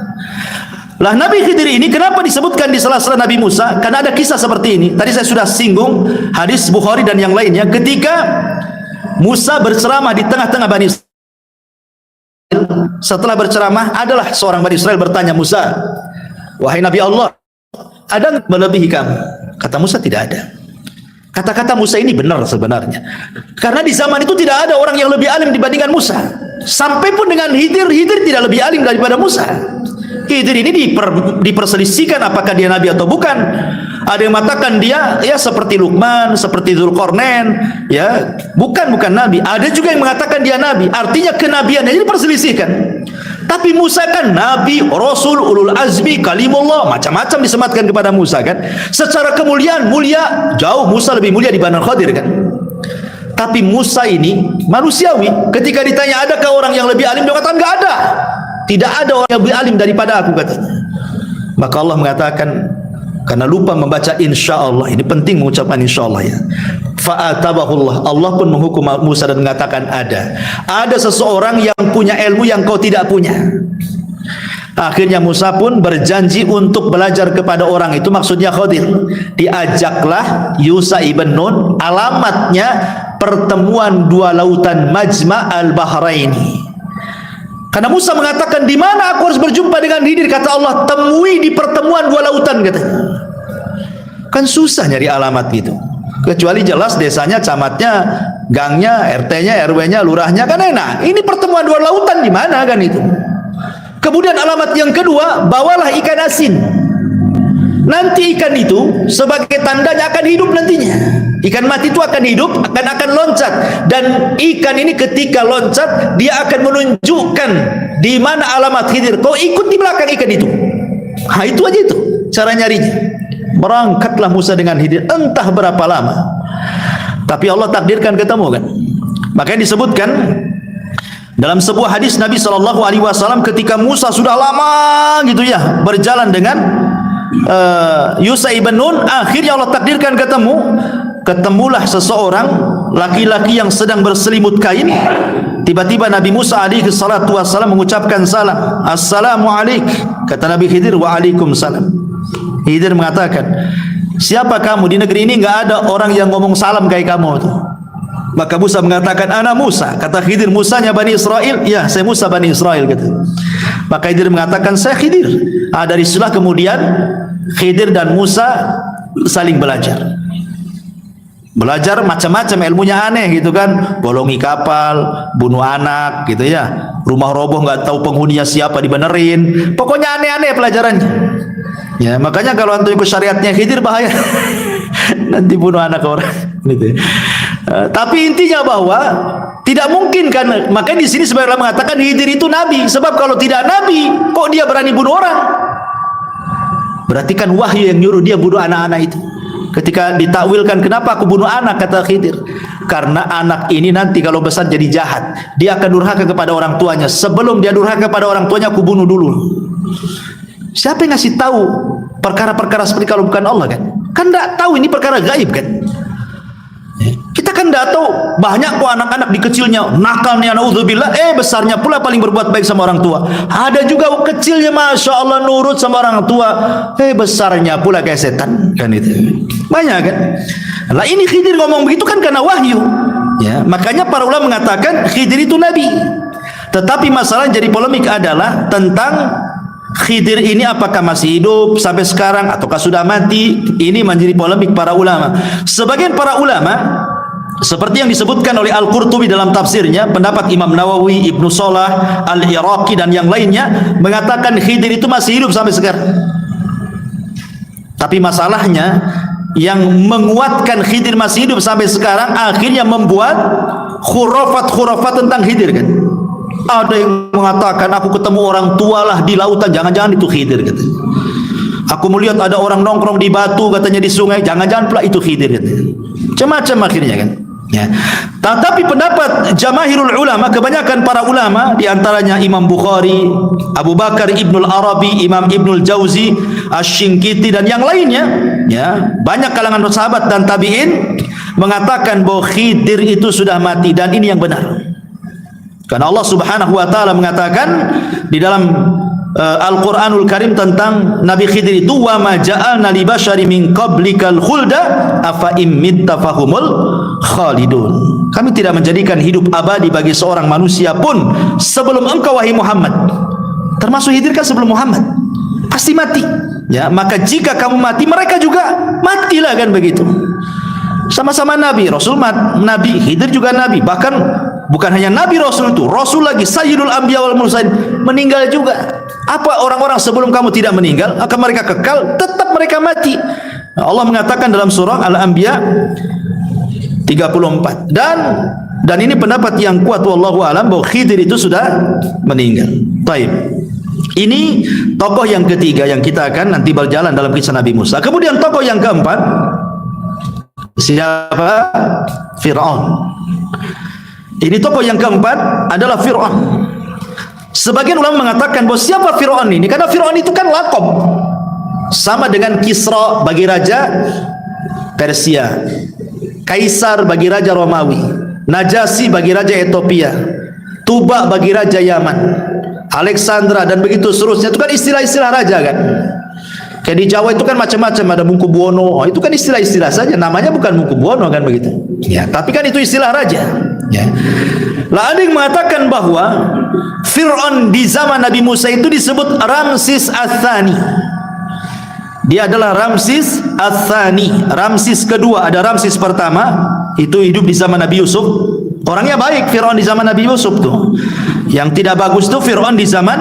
Lah Nabi Khidir ini kenapa disebutkan di sela-sela Nabi Musa? Karena ada kisah seperti ini. Tadi saya sudah singgung hadis Bukhari dan yang lainnya. Ketika Musa berceramah di tengah-tengah Bani Israel, setelah berceramah adalah seorang Bani Israel bertanya, Musa, wahai Nabi Allah, ada melebihi kamu? Kata Musa, tidak ada. Kata-kata Musa ini benar sebenarnya. Karena di zaman itu tidak ada orang yang lebih alim dibandingkan Musa. Sampai pun dengan Khidir, Khidir tidak lebih alim daripada Musa. Khidir ini diperselisihkan apakah dia nabi atau bukan. Ada yang mengatakan dia ya seperti Luqman, seperti Dzulqarnain, ya bukan nabi. Ada juga yang mengatakan dia nabi. Artinya kenabiannya ini diperselisihkan. Tapi Musa kan nabi, rasul, ulul azmi, kalimullah, macam-macam disematkan kepada Musa kan. Secara kemuliaan mulia, jauh Musa lebih mulia dibanding Khidir kan. Tapi Musa ini manusiawi. Ketika ditanya adakah orang yang lebih alim, dia katakan enggak ada. Tidak ada orang yang lebih alim daripada aku, katanya. Maka Allah mengatakan, karena lupa membaca insyaallah, ini penting mengucapkan insyaallah ya. Fa'atabahullah, Allah pun menghukum Musa dan mengatakan ada seseorang yang punya ilmu yang kau tidak punya. Akhirnya Musa pun berjanji untuk belajar kepada orang itu, maksudnya Khidir. Diajaklah Yusha ibn Nun, alamatnya pertemuan dua lautan Majma' al-Bahraini. Karena Musa mengatakan, di mana aku harus berjumpa dengan Khidir? Kata Allah, temui di pertemuan dua lautan, katanya. Kan susah nyari alamat gitu. Kecuali jelas desanya, camatnya, gangnya, RT-nya, RW-nya, lurahnya kan enak. Ini pertemuan dua lautan di mana kan itu? Kemudian alamat yang kedua, bawalah ikan asin. Nanti ikan itu sebagai tandanya akan hidup nantinya. Ikan mati itu akan hidup, akan loncat. Dan ikan ini ketika loncat, dia akan menunjukkan di mana alamat Khidir. Kau ikut di belakang ikan itu. Nah, itu aja itu cara nyarinya. Berangkatlah Musa dengan Khidir, entah berapa lama. Tapi Allah takdirkan ketemu kan. Makanya disebutkan dalam sebuah hadis Nabi SAW ketika Musa sudah lama gitu ya berjalan dengan Yusha ibn Nun, akhirnya Allah takdirkan ketemulah seseorang laki-laki yang sedang berselimut kain. Tiba-tiba Nabi Musa alaihi salatu wassalam mengucapkan salam, assalamu alaik. Kata Nabi Khidir, wa alaikum salam. Khidir mengatakan, siapa kamu? Di negeri ini nggak ada orang yang ngomong salam kayak kamu tuh. Maka Musa mengatakan, ana Musa. Kata Khidir, Musanya Bani Israel? Ya, saya Musa Bani Israel. Kata. Maka Khidir mengatakan, saya Khidir. Dari situlah kemudian Khidir dan Musa saling belajar. Belajar macam-macam, ilmunya aneh gitu kan, bolongi kapal, bunuh anak gitu ya, rumah roboh nggak tahu penghuninya siapa dibenerin, pokoknya aneh-aneh pelajarannya. Ya makanya kalau antum ikut syariatnya Khidir bahaya, nanti bunuh anak orang. Gitu. Tapi intinya bahwa tidak mungkin kan, makanya di sini sebenarnya mengatakan Khidir itu nabi, sebab kalau tidak nabi, kok dia berani bunuh orang? Berarti kan wahyu yang nyuruh dia bunuh anak-anak itu. Ketika ditakwilkan, kenapa aku bunuh anak, kata Khidir, karena anak ini nanti kalau besar jadi jahat, dia akan durhaka kepada orang tuanya. Sebelum dia durhaka kepada orang tuanya, aku bunuh dulu. Siapa yang ngasih tahu perkara-perkara seperti kalau bukan Allah kan? Kan tidak tahu, ini perkara gaib kan? Kita kan tidak tahu, banyak kok anak-anak di kecilnya nakalnya, naudzubillah, besarnya pula paling berbuat baik sama orang tua. Ada juga kecilnya masya Allah nurut sama orang tua, besarnya pula kayak setan kan itu. Banyak kan? Lah ini Khidir ngomong begitu kan karena wahyu. Ya, makanya para ulama mengatakan Khidir itu nabi. Tetapi masalah jadi polemik adalah tentang Khidir ini apakah masih hidup sampai sekarang ataukah sudah mati. Ini menjadi polemik para ulama. Sebagian para ulama seperti yang disebutkan oleh Al-Qurtubi dalam tafsirnya, pendapat Imam Nawawi, Ibnu Salah, Al-Iraqi dan yang lainnya mengatakan Khidir itu masih hidup sampai sekarang. Tapi masalahnya yang menguatkan Khidir masih hidup sampai sekarang akhirnya membuat khurafat-khurafat tentang Khidir kan. Ada yang mengatakan aku ketemu orang tua lah di lautan, jangan-jangan itu Khidir katanya. Aku melihat ada orang nongkrong di batu katanya di sungai, jangan-jangan pula itu Khidir katanya. Macam-macam akhirnya kan. Ya. Tetapi pendapat jamaahirul ulama, kebanyakan para ulama di antaranya Imam Bukhari, Abu Bakar Ibnul Arabi, Imam Ibnul Jauzi, Asy-Syinkiti dan yang lainnya, ya, banyak kalangan sahabat dan tabi'in mengatakan bahwa Khidir itu sudah mati, dan ini yang benar. Karena Allah Subhanahu wa taala mengatakan di dalam Al-Qur'anul Karim tentang Nabi Khidir itu, wa ma ja'alna li basyari min qablikal khulda afa im mitta fahumul khalidun. Kami tidak menjadikan hidup abadi bagi seorang manusia pun sebelum engkau wahai Muhammad. Termasuk Khidir kan sebelum Muhammad. Pasti mati. Ya, maka jika kamu mati, mereka juga matilah kan begitu. Sama-sama nabi, Rasul nabi, Khidir juga nabi. Bahkan bukan hanya nabi Rasul itu, Rasul lagi, Sayyidul Anbiya wal Mursalin, meninggal juga. Apa orang-orang sebelum kamu tidak meninggal, akan mereka kekal, tetap mereka mati. Nah, Allah mengatakan dalam surah Al-Anbiya 34. Dan ini pendapat yang kuat wallahu alam bahwa Khidir itu sudah meninggal. Baik. Ini tokoh yang ketiga yang kita akan nanti berjalan dalam kisah Nabi Musa. Kemudian tokoh yang keempat, siapa? Fir'aun. Ini tokoh yang keempat adalah Fir'aun. Sebagian ulama mengatakan bahwa siapa Fir'aun ini? Karena Fir'aun itu kan lakob, sama dengan Kisra bagi raja Persia, Kaisar bagi raja Romawi, Najasyi bagi raja Ethiopia, Tuba bagi raja Yaman, Alexandra dan begitu seterusnya. Itu kan istilah-istilah raja kan. Kayak di Jawa itu kan macam-macam, ada Mangkubuwono, itu kan istilah-istilah saja, namanya bukan Mangkubuwono kan begitu. Ya, tapi kan itu istilah raja. Ya. Lah ada yang mengatakan bahwa Fir'aun di zaman Nabi Musa itu disebut Ramsis Ats-Tsani. Dia adalah Ramsis Ats-Tsani, Ramsis kedua. Ada Ramsis pertama, itu hidup di zaman Nabi Yusuf. Orangnya baik Fir'aun di zaman Nabi Yusuf tuh. Yang tidak bagus tuh Fir'aun di zaman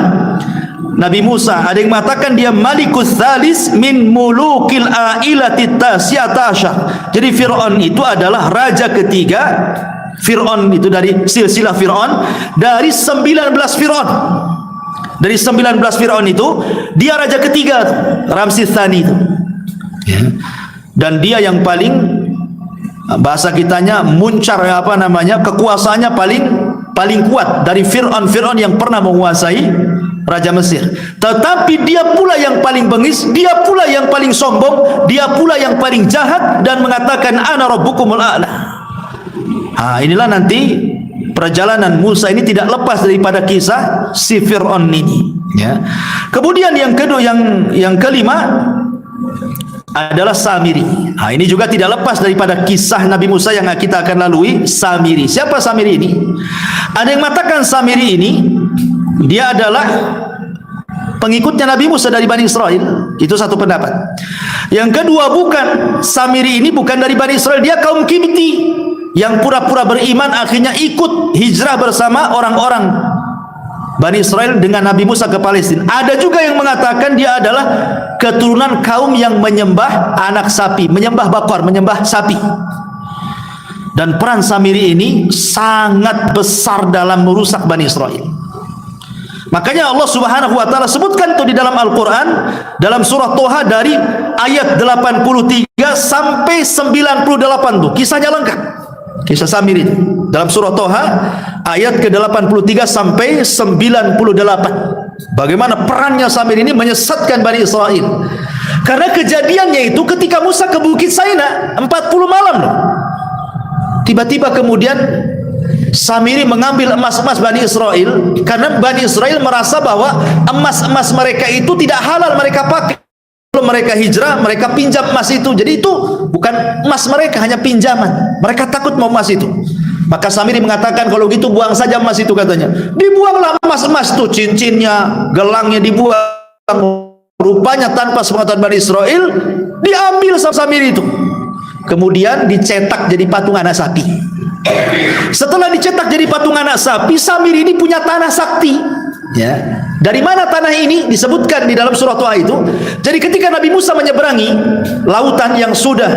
Nabi Musa. Ada yang mengatakan dia Malikus Tsalis min mulukil ailati tasyata asyar. Jadi Fir'aun itu adalah raja ketiga. Fir'aun itu dari silsilah Fir'aun, dari 19 Fir'aun. Dari 19 Fir'aun itu dia raja ketiga, Ramsis Tsani itu. Ya. Dan dia yang paling, bahasa kitanya muncar, apa namanya, kekuasaannya paling kuat dari Fir'aun yang pernah menguasai Raja Mesir. Tetapi dia pula yang paling bengis, dia pula yang paling sombong, dia pula yang paling jahat dan mengatakan ana rabbukumul a'la. Inilah nanti perjalanan Musa ini tidak lepas daripada kisah si Fir'aun ini. Ya. Kemudian yang kedua, yang kelima, adalah Samiri. Nah, ini juga tidak lepas daripada kisah Nabi Musa yang kita akan lalui. Samiri. Siapa Samiri ini? Ada yang mengatakan Samiri ini dia adalah pengikutnya Nabi Musa dari Bani Israel. Itu satu pendapat. Yang kedua, bukan. Samiri ini bukan dari Bani Israel, dia kaum Kibti yang pura-pura beriman akhirnya ikut hijrah bersama orang-orang Bani Israel dengan Nabi Musa ke Palestina. Ada juga yang mengatakan dia adalah keturunan kaum yang menyembah anak sapi, menyembah bakar, menyembah sapi. Dan peran Samiri ini sangat besar dalam merusak Bani Israel. Makanya Allah Subhanahu wa taala sebutkan tuh di dalam Al-Qur'an dalam surah Toha dari ayat 83 sampai 98 tuh kisahnya lengkap. Kisah Samiri dalam surah Toha ayat ke-83 sampai 98. Bagaimana perannya Samiri ini menyesatkan Bani Israel. Karena kejadiannya itu ketika Musa ke Bukit Saina 40 malam loh. Tiba-tiba kemudian Samiri mengambil emas-emas Bani Israel karena Bani Israel merasa bahwa emas-emas mereka itu tidak halal mereka pakai. Kalau mereka hijrah, mereka pinjam emas itu. Jadi itu bukan emas mereka, hanya pinjaman. Mereka takut mau emas itu. Maka Samiri mengatakan kalau gitu buang saja emas itu katanya. Dibuanglah emas-emas itu, cincinnya, gelangnya dibuang. Rupanya tanpa sepengetahuan Bani Israel diambil sama Samiri itu. Kemudian dicetak jadi patung anak sapi. Setelah dicetak jadi patung anak sapi, Samiri ini punya tanah sakti. Ya. Dari mana tanah ini disebutkan di dalam surah Toha itu? Jadi ketika Nabi Musa menyeberangi lautan yang sudah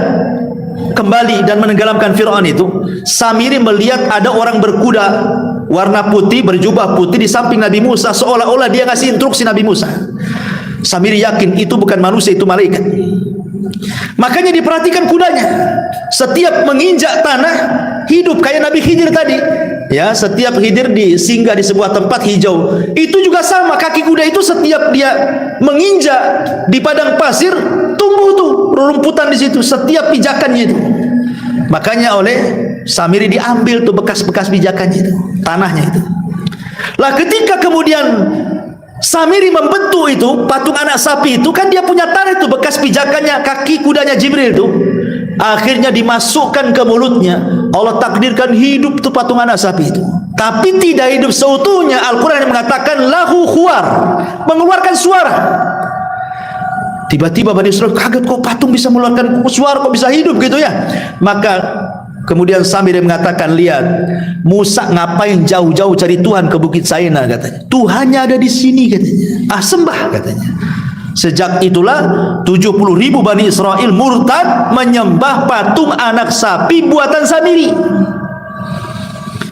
kembali dan menenggelamkan Fir'aun itu, Samiri melihat ada orang berkuda warna putih, berjubah putih di samping Nabi Musa, seolah-olah dia ngasih instruksi Nabi Musa. Samiri yakin itu bukan manusia, itu malaikat. Makanya diperhatikan kudanya, setiap menginjak tanah hidup kayak Nabi Khidir tadi. Ya, setiap Khidir singgah di sebuah tempat hijau. Itu juga sama, kaki kuda itu setiap dia menginjak di padang pasir tumbuh tuh rerumputan di situ setiap pijakannya itu. Makanya oleh Samiri diambil tuh bekas-bekas pijakannya itu, tanahnya itu. Lah ketika kemudian Samiri membentuk itu patung anak sapi itu, kan dia punya tanah itu bekas pijakannya kaki kudanya Jibril itu. Akhirnya dimasukkan ke mulutnya. Allah takdirkan hidup tuh patung anak sapi itu. Tapi tidak hidup seutuhnya. Al-Quran yang mengatakan lahu khuar, mengeluarkan suara. Tiba-tiba Bani Israel kaget, kok patung bisa mengeluarkan suara, kok bisa hidup gitu ya. Maka kemudian Samiri mengatakan, lihat Musa ngapain jauh-jauh cari Tuhan ke Bukit Saina katanya. Tuhannya ada di sini katanya. Sembah katanya. Sejak itulah 70.000 Bani Israel murtad menyembah patung anak sapi buatan Samiri.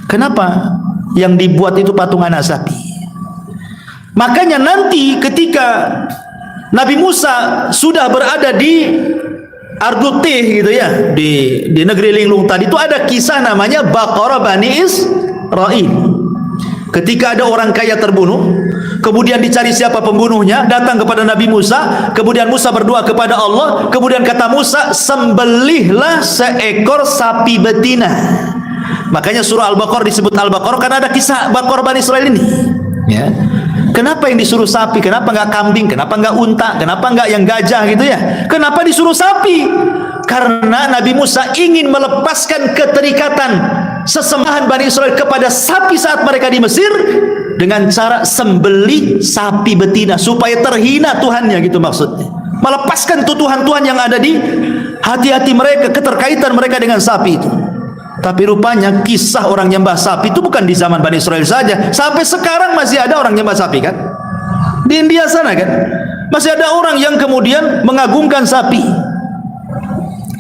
Kenapa yang dibuat itu patung anak sapi? Makanya nanti ketika Nabi Musa sudah berada di Ardutih gitu ya, di negeri linglung tadi, itu ada kisah namanya Baqarah Bani Israil. Ketika ada orang kaya terbunuh, kemudian dicari siapa pembunuhnya, datang kepada Nabi Musa, kemudian Musa berdoa kepada Allah, kemudian kata Musa, sembelihlah seekor sapi betina. Makanya surah Al-Baqarah disebut Al-Baqarah karena ada kisah Baqarah Bani Israil ini. Ya. Kenapa yang disuruh sapi? Kenapa enggak kambing? Kenapa enggak unta? Kenapa enggak yang gajah gitu ya? Kenapa disuruh sapi? Karena Nabi Musa ingin melepaskan keterikatan sesembahan Bani Israel kepada sapi saat mereka di Mesir dengan cara sembelih sapi betina supaya terhina Tuhannya, gitu maksudnya. Melepaskan Tuhan-Tuhan yang ada di hati-hati mereka, keterkaitan mereka dengan sapi itu. Tapi rupanya kisah orang nyembah sapi itu bukan di zaman Bani Israel saja. Sampai sekarang masih ada orang nyembah sapi kan? Di India sana kan? Masih ada orang yang kemudian mengagungkan sapi.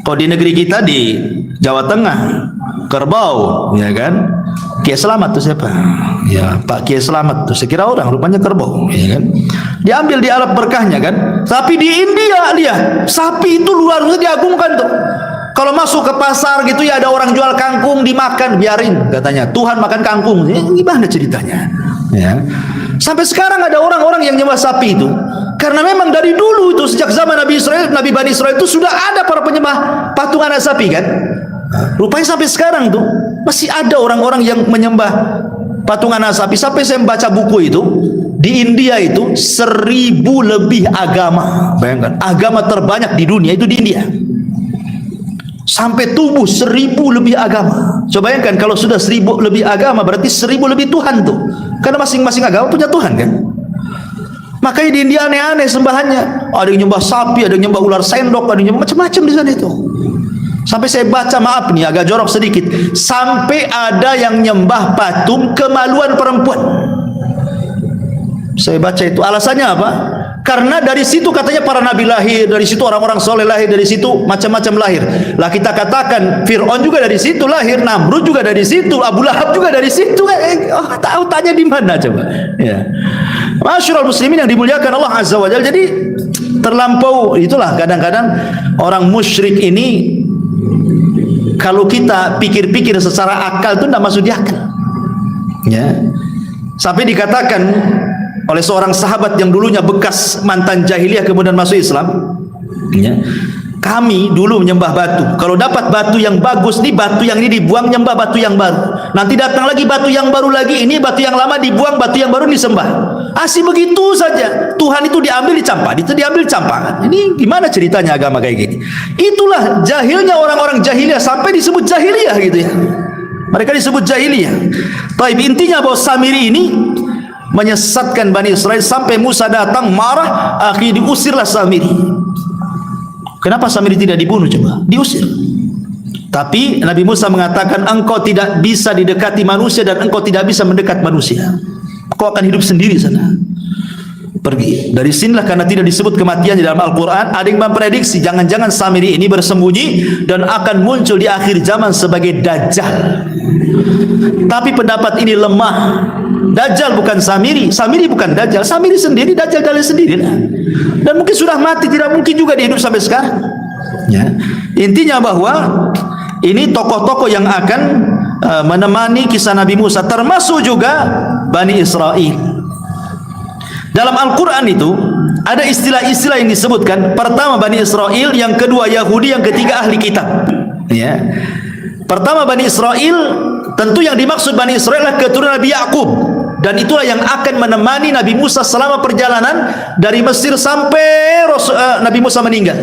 Kalau di negeri kita di Jawa Tengah, kerbau, ya kan? Kiai Selamat tuh siapa? Ya, Pak Kiai Selamat tuh, sekira orang, rupanya kerbau, ya kan? Diambil di alat berkahnya kan? Tapi di India dia, sapi itu luar biasa diagungkan tuh. Kalau masuk ke pasar gitu ya, ada orang jual kangkung dimakan, biarin katanya. Tuhan makan kangkung. Gimana ceritanya? Ya. Sampai sekarang ada orang-orang yang nyembah sapi itu. Karena memang dari dulu itu sejak zaman Nabi Bani Israel itu sudah ada para penyembah patung anak sapi kan. Rupanya sampai sekarang tuh masih ada orang-orang yang menyembah patung anak sapi. Sampai saya membaca buku itu, di India itu 1000 lebih agama. Bayangkan, agama terbanyak di dunia itu di India. Sampai tumbuh 1000 lebih agama. Coba bayangkan kalau sudah 1000 lebih agama, berarti 1000 lebih Tuhan tuh. Karena masing-masing agama punya Tuhan kan. Makanya di India aneh-aneh sembahannya. Ada yang nyembah sapi, ada yang nyembah ular sendok, ada yang nyembah macam-macam di sana itu. Sampai saya baca, maaf nih agak jorok sedikit, sampai ada yang nyembah patung kemaluan perempuan. Saya baca itu, alasannya apa? Karena dari situ katanya para nabi lahir, dari situ orang-orang soleh lahir, dari situ macam-macam lahir. Lah kita katakan Fir'aun juga dari situ lahir, Namrud juga dari situ, Abu Lahab juga dari situ. Tahu tanya di mana coba? Ya. Masyarul muslimin yang dimuliakan Allah Azza wa Jalla. Jadi terlampau itulah kadang-kadang orang musyrik ini, kalau kita pikir-pikir secara akal itu tidak masuk di akal. Ya. Sampai dikatakan oleh seorang sahabat yang dulunya bekas mantan jahiliyah kemudian masuk Islam, ya, kami dulu menyembah batu. Kalau dapat batu yang bagus nih, batu yang ini dibuang, nyembah batu yang baru. Nanti datang lagi batu yang baru lagi, ini batu yang lama dibuang, batu yang baru disembah. Asih begitu saja. Tuhan itu diambil dicampah, itu diambil dicampah. Ini gimana ceritanya agama kayak gini? Itulah jahilnya orang-orang jahiliyah, sampai disebut jahiliyah gitu ya. Mereka disebut jahiliyah. Tapi intinya bahwa Samiri ini menyesatkan Bani Israel sampai Musa datang marah, akhirnya diusirlah Samiri. Kenapa Samiri tidak dibunuh coba? Diusir. Tapi Nabi Musa mengatakan, engkau tidak bisa didekati manusia dan engkau tidak bisa mendekat manusia. Kau akan hidup sendiri sana. Pergi. Dari sinilah karena tidak disebut kematian di dalam Al-Quran, ada yang memprediksi jangan-jangan Samiri ini bersembunyi dan akan muncul di akhir zaman sebagai Dajjal. Tapi pendapat ini lemah. Dajjal bukan Samiri, Samiri bukan Dajjal, Samiri sendiri, Dajjal jalan sendiri lah. Dan mungkin sudah mati, tidak mungkin juga dia hidup sampai sekarang. Ya. Intinya bahwa ini tokoh-tokoh yang akan menemani kisah Nabi Musa, termasuk juga Bani Israel. Dalam Al-Quran itu ada istilah-istilah yang disebutkan. Pertama Bani Israel, yang kedua Yahudi, yang ketiga ahli kitab. Ya. Pertama Bani Israel, tentu yang dimaksud Bani Israel adalah keturunan Nabi Yakub, dan itulah yang akan menemani Nabi Musa selama perjalanan dari Mesir sampai Nabi Musa meninggal.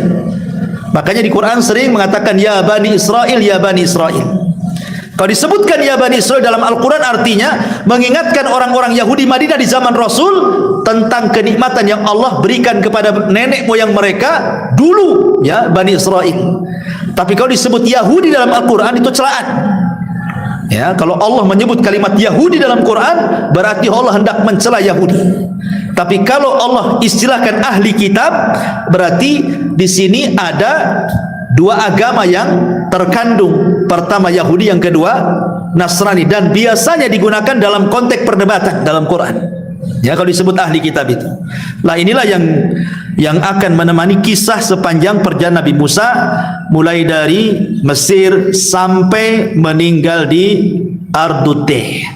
Makanya di Quran sering mengatakan ya Bani Israel, ya Bani Israel. Kalau disebutkan ya Bani Israel dalam Al-Quran, artinya mengingatkan orang-orang Yahudi Madinah di zaman Rasul tentang kenikmatan yang Allah berikan kepada nenek moyang mereka dulu, ya Bani Israel. Tapi kalau disebut Yahudi dalam Al-Quran itu celaan. Ya, kalau Allah menyebut kalimat Yahudi dalam Quran, berarti Allah hendak mencela Yahudi. Tapi kalau Allah istilahkan ahli kitab, berarti di sini ada dua agama yang terkandung. Pertama Yahudi, yang kedua Nasrani, dan biasanya digunakan dalam konteks perdebatan dalam Quran. Ya, kalau disebut ahli kitab itu. Lah inilah yang akan menemani kisah sepanjang perjalanan Nabi Musa, mulai dari Mesir sampai meninggal di Arduteh.